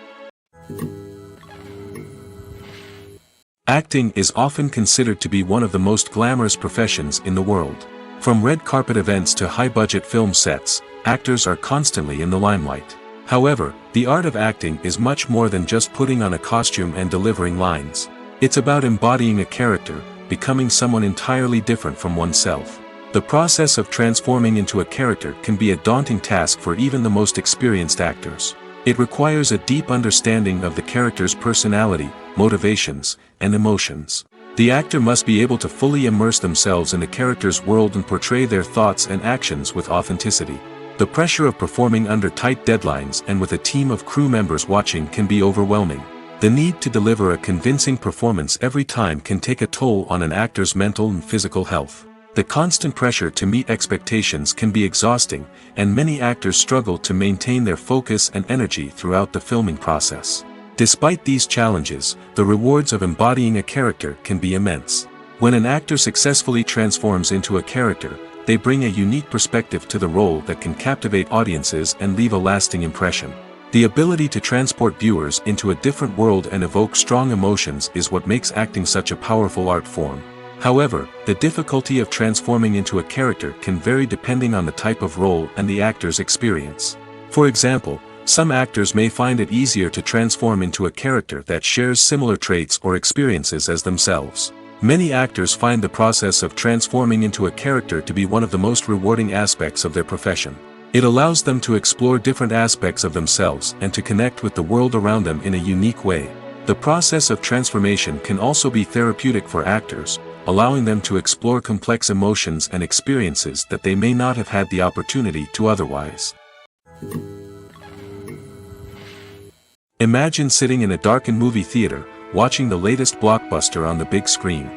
Acting is often considered to be one of the most glamorous professions in the world. From red carpet events to high-budget film sets, actors are constantly in the limelight. However, the art of acting is much more than just putting on a costume and delivering lines. It's about embodying a character, becoming someone entirely different from oneself. The process of transforming into a character can be a daunting task for even the most experienced actors. It requires a deep understanding of the character's personality, motivations, and emotions. The actor must be able to fully immerse themselves in the character's world and portray their thoughts and actions with authenticity. The pressure of performing under tight deadlines and with a team of crew members watching can be overwhelming. The need to deliver a convincing performance every time can take a toll on an actor's mental and physical health. The constant pressure to meet expectations can be exhausting, and many actors struggle to maintain their focus and energy throughout the filming process. Despite these challenges, the rewards of embodying a character can be immense. When an actor successfully transforms into a character, they bring a unique perspective to the role that can captivate audiences and leave a lasting impression. The ability to transport viewers into a different world and evoke strong emotions is what makes acting such a powerful art form. However, the difficulty of transforming into a character can vary depending on the type of role and the actor's experience. For example, some actors may find it easier to transform into a character that shares similar traits or experiences as themselves. Many actors find the process of transforming into a character to be one of the most rewarding aspects of their profession. It allows them to explore different aspects of themselves and to connect with the world around them in a unique way. The process of transformation can also be therapeutic for actors, allowing them to explore complex emotions and experiences that they may not have had the opportunity to otherwise. Imagine sitting in a darkened movie theater, watching the latest blockbuster on the big screen.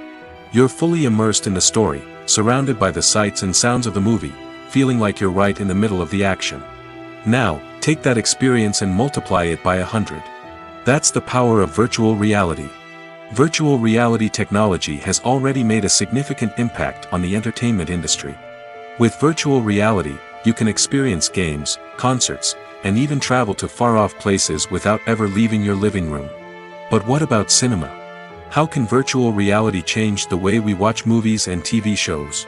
You're fully immersed in the story, surrounded by the sights and sounds of the movie, feeling like you're right in the middle of the action. Now, take that experience and multiply it by 100. That's the power of virtual reality. Virtual reality technology has already made a significant impact on the entertainment industry. With virtual reality, you can experience games, concerts, and even travel to far-off places without ever leaving your living room. But what about cinema? How can virtual reality change the way we watch movies and TV shows?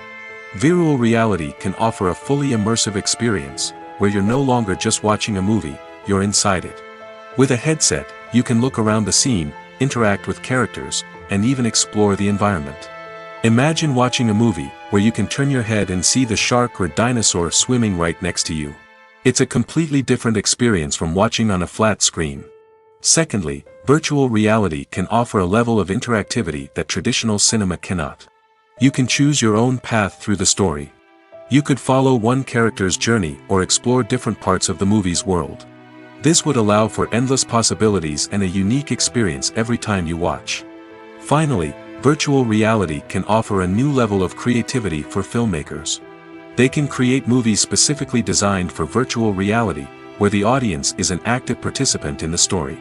Virtual reality can offer a fully immersive experience, where you're no longer just watching a movie, you're inside it. With a headset, you can look around the scene, interact with characters, and even explore the environment. Imagine watching a movie where you can turn your head and see the shark or dinosaur swimming right next to you. It's a completely different experience from watching on a flat screen. Secondly, virtual reality can offer a level of interactivity that traditional cinema cannot. You can choose your own path through the story. You could follow one character's journey or explore different parts of the movie's world. This would allow for endless possibilities and a unique experience every time you watch. Finally, virtual reality can offer a new level of creativity for filmmakers. They can create movies specifically designed for virtual reality, where the audience is an active participant in the story.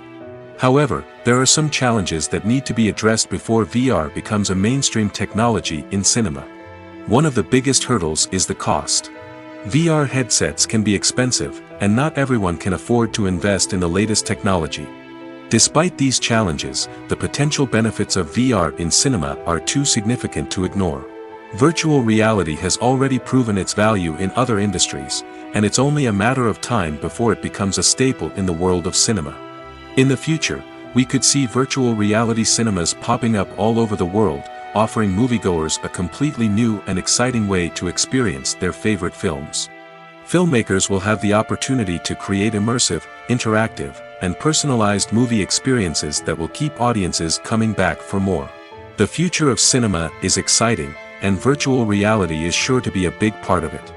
However, there are some challenges that need to be addressed before VR becomes a mainstream technology in cinema. One of the biggest hurdles is the cost. VR headsets can be expensive, and not everyone can afford to invest in the latest technology. Despite these challenges, the potential benefits of VR in cinema are too significant to ignore. Virtual reality has already proven its value in other industries, and it's only a matter of time before it becomes a staple in the world of cinema. In the future, We could see virtual reality cinemas popping up all over the world, offering moviegoers a completely new and exciting way to experience their favorite films. Filmmakers will have the opportunity to create immersive, interactive, and personalized movie experiences that will keep audiences coming back for more. The future of cinema is exciting, and virtual reality is sure to be a big part of it.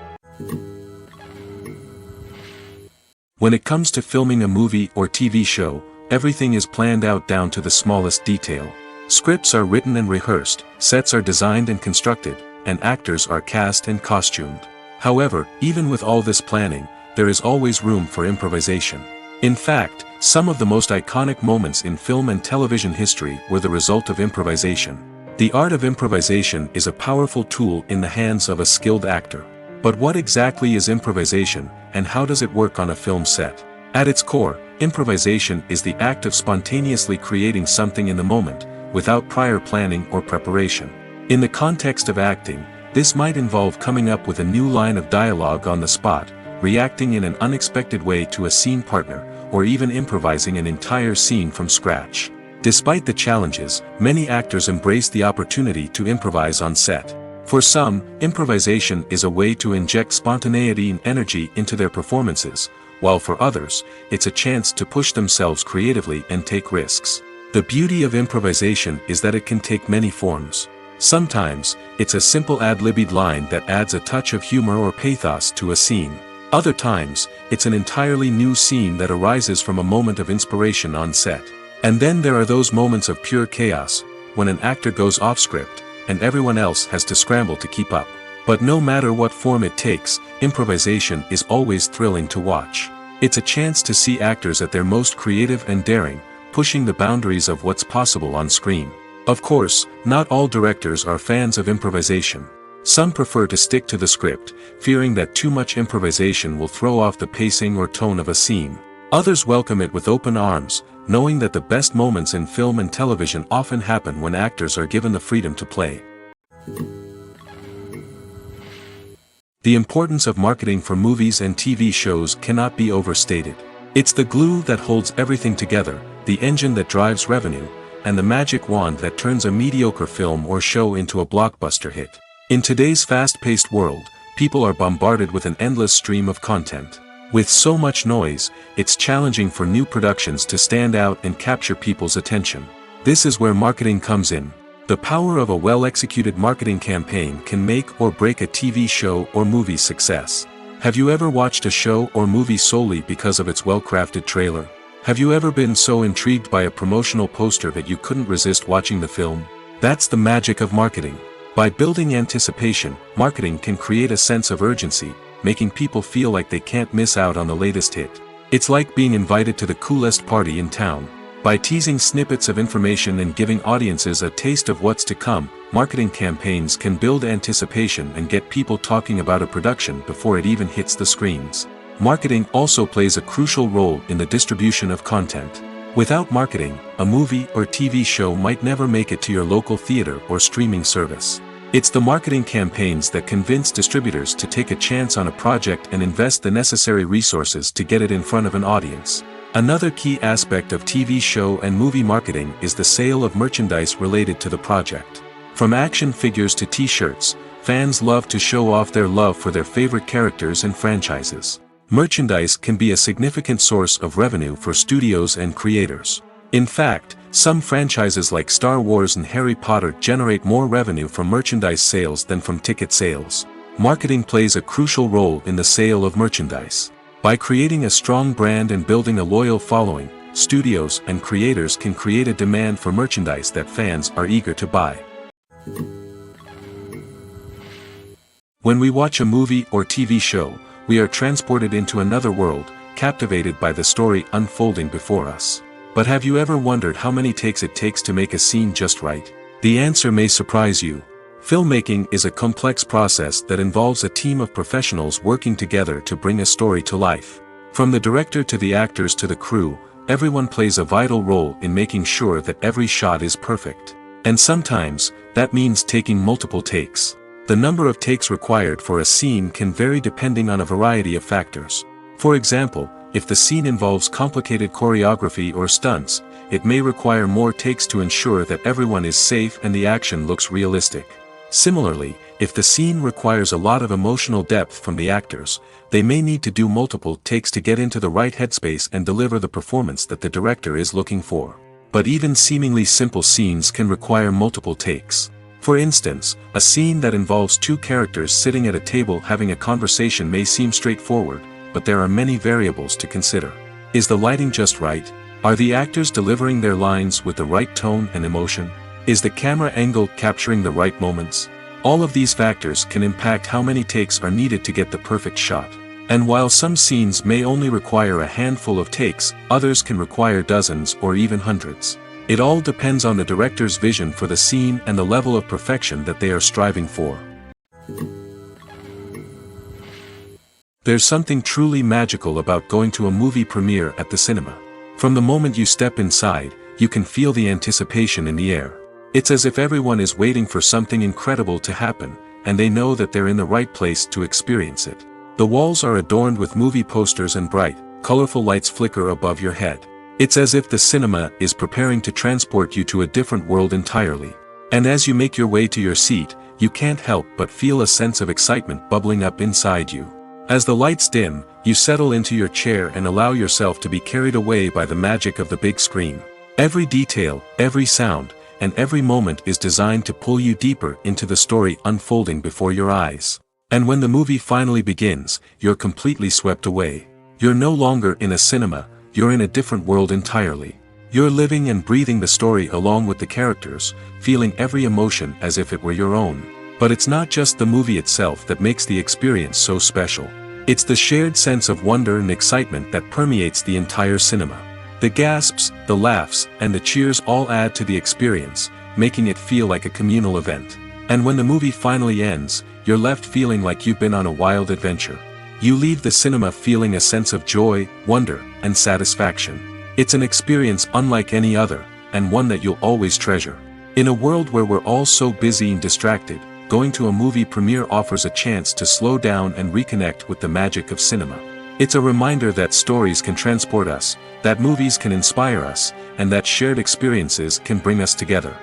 When it comes to filming a movie or TV show, everything is planned out down to the smallest detail. Scripts are written and rehearsed, sets are designed and constructed, and actors are cast and costumed. However, even with all this planning, there is always room for improvisation. In fact, some of the most iconic moments in film and television history were the result of improvisation. The art of improvisation is a powerful tool in the hands of a skilled actor. But what exactly is improvisation, and how does it work on a film set? At its core, improvisation is the act of spontaneously creating something in the moment, without prior planning or preparation. In the context of acting, this might involve coming up with a new line of dialogue on the spot, reacting in an unexpected way to a scene partner, or even improvising an entire scene from scratch. Despite the challenges, many actors embrace the opportunity to improvise on set. For some, improvisation is a way to inject spontaneity and energy into their performances, while for others, it's a chance to push themselves creatively and take risks. The beauty of improvisation is that it can take many forms. Sometimes, it's a simple ad-libbed line that adds a touch of humor or pathos to a scene. Other times, it's an entirely new scene that arises from a moment of inspiration on set. And then there are those moments of pure chaos, when an actor goes off script, and everyone else has to scramble to keep up. But no matter what form it takes, improvisation is always thrilling to watch. It's a chance to see actors at their most creative and daring, pushing the boundaries of what's possible on screen. Of course, not all directors are fans of improvisation. Some prefer to stick to the script, fearing that too much improvisation will throw off the pacing or tone of a scene. Others welcome it with open arms, knowing that the best moments in film and television often happen when actors are given the freedom to play. The importance of marketing for movies and TV shows cannot be overstated. It's the glue that holds everything together, the engine that drives revenue, and the magic wand that turns a mediocre film or show into a blockbuster hit. In today's fast-paced world, people are bombarded with an endless stream of content. With so much noise, it's challenging for new productions to stand out and capture people's attention. This is where marketing comes in. The power of a well-executed marketing campaign can make or break a TV show or movie's success. Have you ever watched a show or movie solely because of its well-crafted trailer? Have you ever been so intrigued by a promotional poster that you couldn't resist watching the film? That's the magic of marketing. By building anticipation, marketing can create a sense of urgency, making people feel like they can't miss out on the latest hit. It's like being invited to the coolest party in town. By teasing snippets of information and giving audiences a taste of what's to come, marketing campaigns can build anticipation and get people talking about a production before it even hits the screens. Marketing also plays a crucial role in the distribution of content. Without marketing, a movie or TV show might never make it to your local theater or streaming service. It's the marketing campaigns that convince distributors to take a chance on a project and invest the necessary resources to get it in front of an audience. Another key aspect of TV show and movie marketing is the sale of merchandise related to the project. From action figures to t-shirts, fans love to show off their love for their favorite characters and franchises. Merchandise can be a significant source of revenue for studios and creators. In fact, some franchises like Star Wars and Harry Potter generate more revenue from merchandise sales than from ticket sales. Marketing plays a crucial role in the sale of merchandise. By creating a strong brand and building a loyal following, studios and creators can create a demand for merchandise that fans are eager to buy. When we watch a movie or TV show, we are transported into another world, captivated by the story unfolding before us. But have you ever wondered how many takes it takes to make a scene just right? The answer may surprise you. Filmmaking is a complex process that involves a team of professionals working together to bring a story to life. From the director to the actors to the crew, everyone plays a vital role in making sure that every shot is perfect. And sometimes, that means taking multiple takes. The number of takes required for a scene can vary depending on a variety of factors. For example, If the scene involves complicated choreography or stunts, it may require more takes to ensure that everyone is safe and the action looks realistic. Similarly, if the scene requires a lot of emotional depth from the actors, they may need to do multiple takes to get into the right headspace and deliver the performance that the director is looking for. But even seemingly simple scenes can require multiple takes. For instance, a scene that involves two characters sitting at a table having a conversation may seem straightforward, but there are many variables to consider. Is the lighting just right? Are the actors delivering their lines with the right tone and emotion? Is the camera angle capturing the right moments? All of these factors can impact how many takes are needed to get the perfect shot. And while some scenes may only require a handful of takes, others can require dozens or even hundreds. It all depends on the director's vision for the scene and the level of perfection that they are striving for. There's something truly magical about going to a movie premiere at the cinema. From the moment you step inside, you can feel the anticipation in the air. It's as if everyone is waiting for something incredible to happen, and they know that they're in the right place to experience it. The walls are adorned with movie posters and bright, colorful lights flicker above your head. It's as if the cinema is preparing to transport you to a different world entirely. And as you make your way to your seat, you can't help but feel a sense of excitement bubbling up inside you. As the lights dim, you settle into your chair and allow yourself to be carried away by the magic of the big screen. Every detail, every sound, and every moment is designed to pull you deeper into the story unfolding before your eyes. And when the movie finally begins, you're completely swept away. You're no longer in a cinema, you're in a different world entirely. You're living and breathing the story along with the characters, feeling every emotion as if it were your own. But it's not just the movie itself that makes the experience so special. It's the shared sense of wonder and excitement that permeates the entire cinema. The gasps, the laughs, and the cheers all add to the experience, making it feel like a communal event. And when the movie finally ends, you're left feeling like you've been on a wild adventure. You leave the cinema feeling a sense of joy, wonder, and satisfaction. It's an experience unlike any other, and one that you'll always treasure. In a world where we're all so busy and distracted, going to a movie premiere offers a chance to slow down and reconnect with the magic of cinema. It's a reminder that stories can transport us, that movies can inspire us, and that shared experiences can bring us together.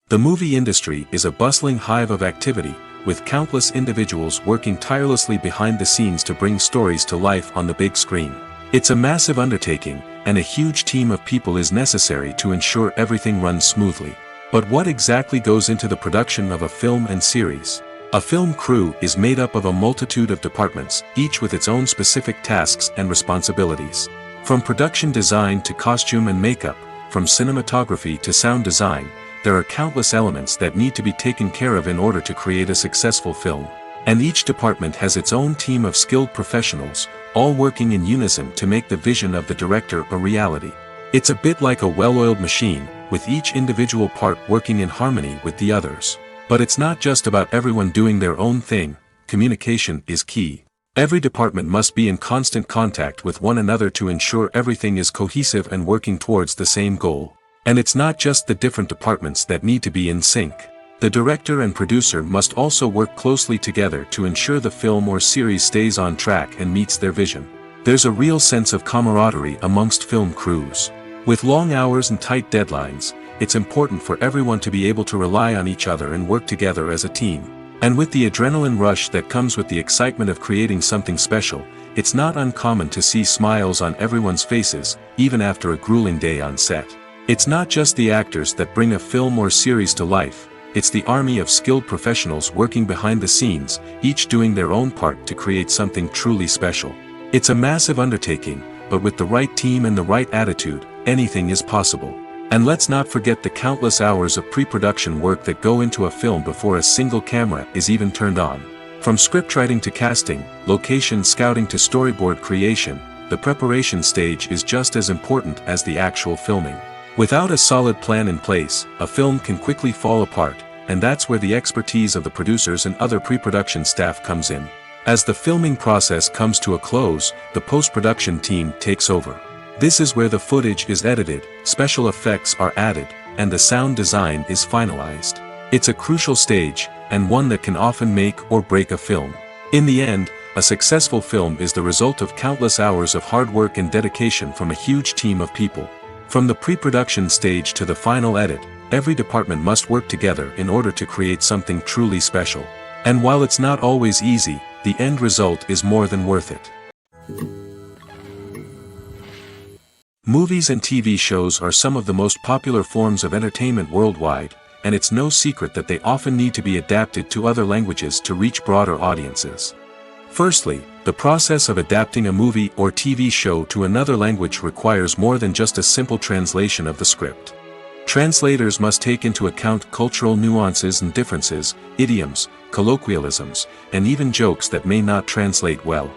The movie industry is a bustling hive of activity, with countless individuals working tirelessly behind the scenes to bring stories to life on the big screen. It's a massive undertaking, and a huge team of people is necessary to ensure everything runs smoothly. But what exactly goes into the production of a film and series? A film crew is made up of a multitude of departments, each with its own specific tasks and responsibilities. From production design to costume and makeup, from cinematography to sound design, there are countless elements that need to be taken care of in order to create a successful film. And each department has its own team of skilled professionals, all working in unison to make the vision of the director a reality. It's a bit like a well-oiled machine, with each individual part working in harmony with the others. But it's not just about everyone doing their own thing, communication is key. Every department must be in constant contact with one another to ensure everything is cohesive and working towards the same goal. And it's not just the different departments that need to be in sync. The director and producer must also work closely together to ensure the film or series stays on track and meets their vision. There's a real sense of camaraderie amongst film crews. With long hours and tight deadlines, it's important for everyone to be able to rely on each other and work together as a team. And with the adrenaline rush that comes with the excitement of creating something special, it's not uncommon to see smiles on everyone's faces, even after a grueling day on set. It's not just the actors that bring a film or series to life, it's the army of skilled professionals working behind the scenes, each doing their own part to create something truly special. It's a massive undertaking, but with the right team and the right attitude, anything is possible. And let's not forget the countless hours of pre-production work that go into a film before a single camera is even turned on. From scriptwriting to casting, location scouting to storyboard creation, the preparation stage is just as important as the actual filming. Without a solid plan in place, a film can quickly fall apart, and that's where the expertise of the producers and other pre-production staff comes in. As the filming process comes to a close, the post-production team takes over. This is where the footage is edited, special effects are added, and the sound design is finalized. It's a crucial stage, and one that can often make or break a film. In the end, A successful film is the result of countless hours of hard work and dedication from a huge team of people. From the pre-production stage to the final edit, every department must work together in order to create something truly special. And while it's not always easy, the end result is more than worth it. Movies and TV shows are some of the most popular forms of entertainment worldwide, and it's no secret that they often need to be adapted to other languages to reach broader audiences. Firstly, the process of adapting a movie or TV show to another language requires more than just a simple translation of the script. Translators must take into account cultural nuances and differences, idioms, colloquialisms, and even jokes that may not translate well.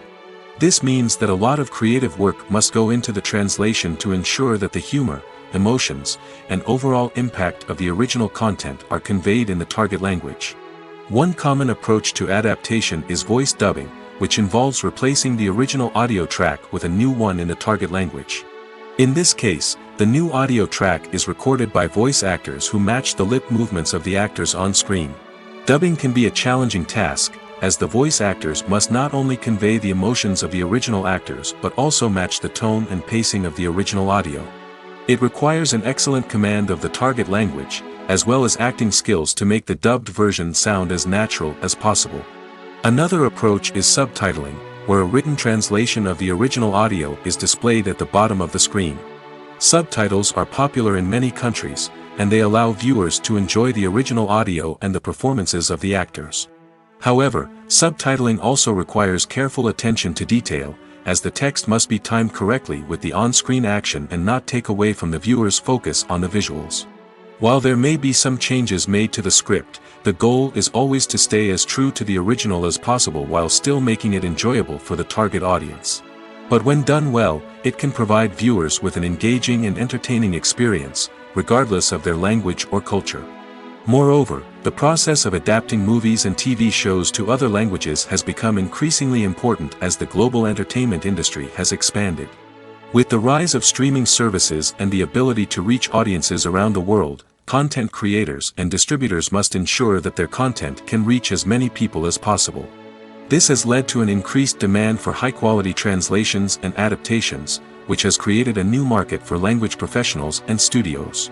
This means that a lot of creative work must go into the translation to ensure that the humor, emotions, and overall impact of the original content are conveyed in the target language. One common approach to adaptation is voice dubbing, which involves replacing the original audio track with a new one in the target language. In this case, the new audio track is recorded by voice actors who match the lip movements of the actors on screen. Dubbing can be a challenging task, as the voice actors must not only convey the emotions of the original actors but also match the tone and pacing of the original audio. It requires an excellent command of the target language, as well as acting skills to make the dubbed version sound as natural as possible. Another approach is subtitling, where a written translation of the original audio is displayed at the bottom of the screen. Subtitles are popular in many countries, and they allow viewers to enjoy the original audio and the performances of the actors. However, subtitling also requires careful attention to detail, as the text must be timed correctly with the on-screen action and not take away from the viewer's focus on the visuals. While there may be some changes made to the script, the goal is always to stay as true to the original as possible while still making it enjoyable for the target audience. But when done well, it can provide viewers with an engaging and entertaining experience, regardless of their language or culture. Moreover, the process of adapting movies and TV shows to other languages has become increasingly important as the global entertainment industry has expanded. With the rise of streaming services and the ability to reach audiences around the world, content creators and distributors must ensure that their content can reach as many people as possible. This has led to an increased demand for high-quality translations and adaptations, which has created a new market for language professionals and studios.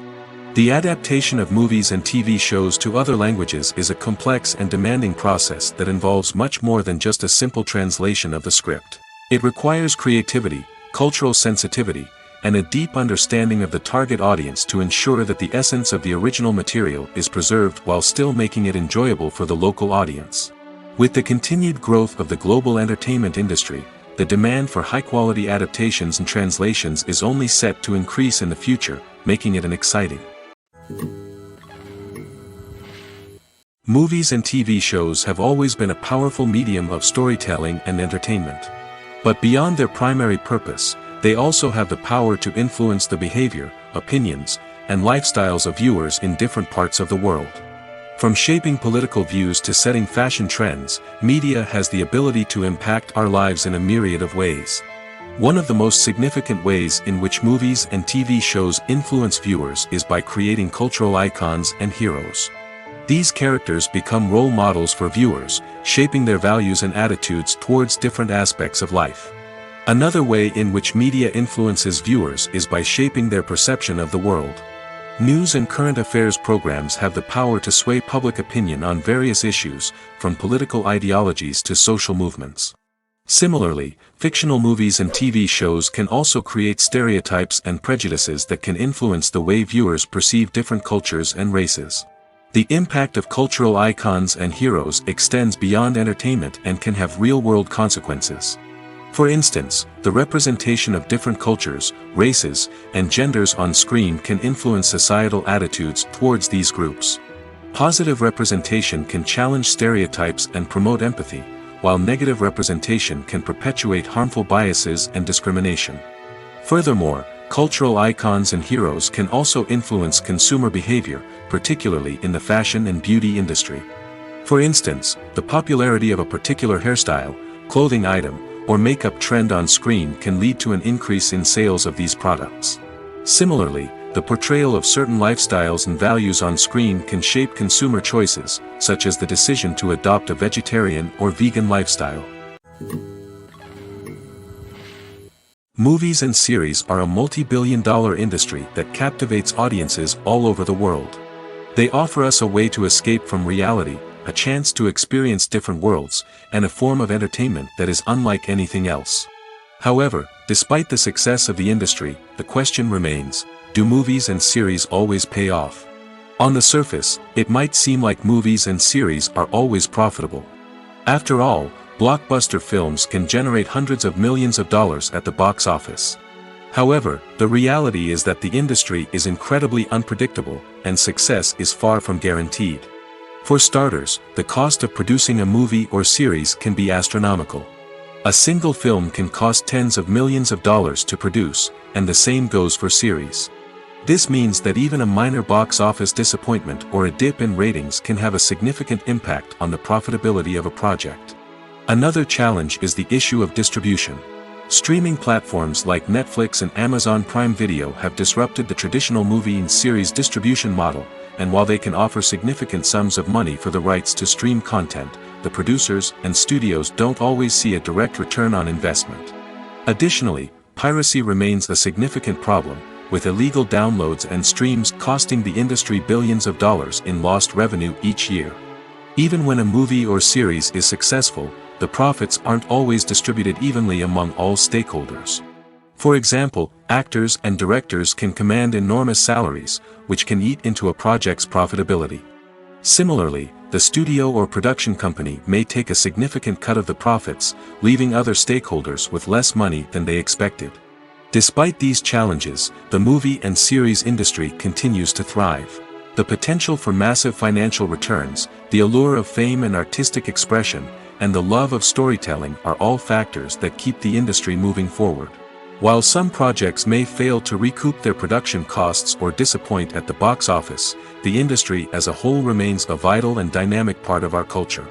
The adaptation of movies and TV shows to other languages is a complex and demanding process that involves much more than just a simple translation of the script. It requires creativity, cultural sensitivity, and a deep understanding of the target audience to ensure that the essence of the original material is preserved while still making it enjoyable for the local audience. With the continued growth of the global entertainment industry, the demand for high-quality adaptations and translations is only set to increase in the future, making it an exciting. Movies and TV shows have always been a powerful medium of storytelling and entertainment. But beyond their primary purpose, they also have the power to influence the behavior, opinions, and lifestyles of viewers in different parts of the world. From shaping political views to setting fashion trends, media has the ability to impact our lives in a myriad of ways. One of the most significant ways in which movies and TV shows influence viewers is by creating cultural icons and heroes. These characters become role models for viewers, shaping their values and attitudes towards different aspects of life. Another way in which media influences viewers is by shaping their perception of the world. News and current affairs programs have the power to sway public opinion on various issues, from political ideologies to social movements. Similarly, fictional movies and TV shows can also create stereotypes and prejudices that can influence the way viewers perceive different cultures and races. The impact of cultural icons and heroes extends beyond entertainment and can have real-world consequences. For instance, the representation of different cultures, races, and genders on screen can influence societal attitudes towards these groups. Positive representation can challenge stereotypes and promote empathy, while negative representation can perpetuate harmful biases and discrimination. Furthermore, cultural icons and heroes can also influence consumer behavior, particularly in the fashion and beauty industry. For instance, the popularity of a particular hairstyle, clothing item, or makeup trend on screen can lead to an increase in sales of these products. Similarly, the portrayal of certain lifestyles and values on screen can shape consumer choices, such as the decision to adopt a vegetarian or vegan lifestyle. Movies and series are a multi-billion-dollar industry that captivates audiences all over the world. They offer us a way to escape from reality, a chance to experience different worlds, and a form of entertainment that is unlike anything else. However, despite the success of the industry, the question remains, do movies and series always pay off? On the surface, it might seem like movies and series are always profitable. After all, blockbuster films can generate hundreds of millions of dollars at the box office. However, the reality is that the industry is incredibly unpredictable, and success is far from guaranteed. For starters, the cost of producing a movie or series can be astronomical. A single film can cost tens of millions of dollars to produce, and the same goes for series. This means that even a minor box office disappointment or a dip in ratings can have a significant impact on the profitability of a project. Another challenge is the issue of distribution. Streaming platforms like Netflix and Amazon Prime Video have disrupted the traditional movie and series distribution model, and while they can offer significant sums of money for the rights to stream content, the producers and studios don't always see a direct return on investment. Additionally, piracy remains a significant problem, with illegal downloads and streams costing the industry billions of dollars in lost revenue each year. Even when a movie or series is successful, the profits aren't always distributed evenly among all stakeholders. For example, actors and directors can command enormous salaries, which can eat into a project's profitability. Similarly, the studio or production company may take a significant cut of the profits, leaving other stakeholders with less money than they expected. Despite these challenges, the movie and series industry continues to thrive. The potential for massive financial returns, the allure of fame and artistic expression, and the love of storytelling are all factors that keep the industry moving forward. While some projects may fail to recoup their production costs or disappoint at the box office, the industry as a whole remains a vital and dynamic part of our culture.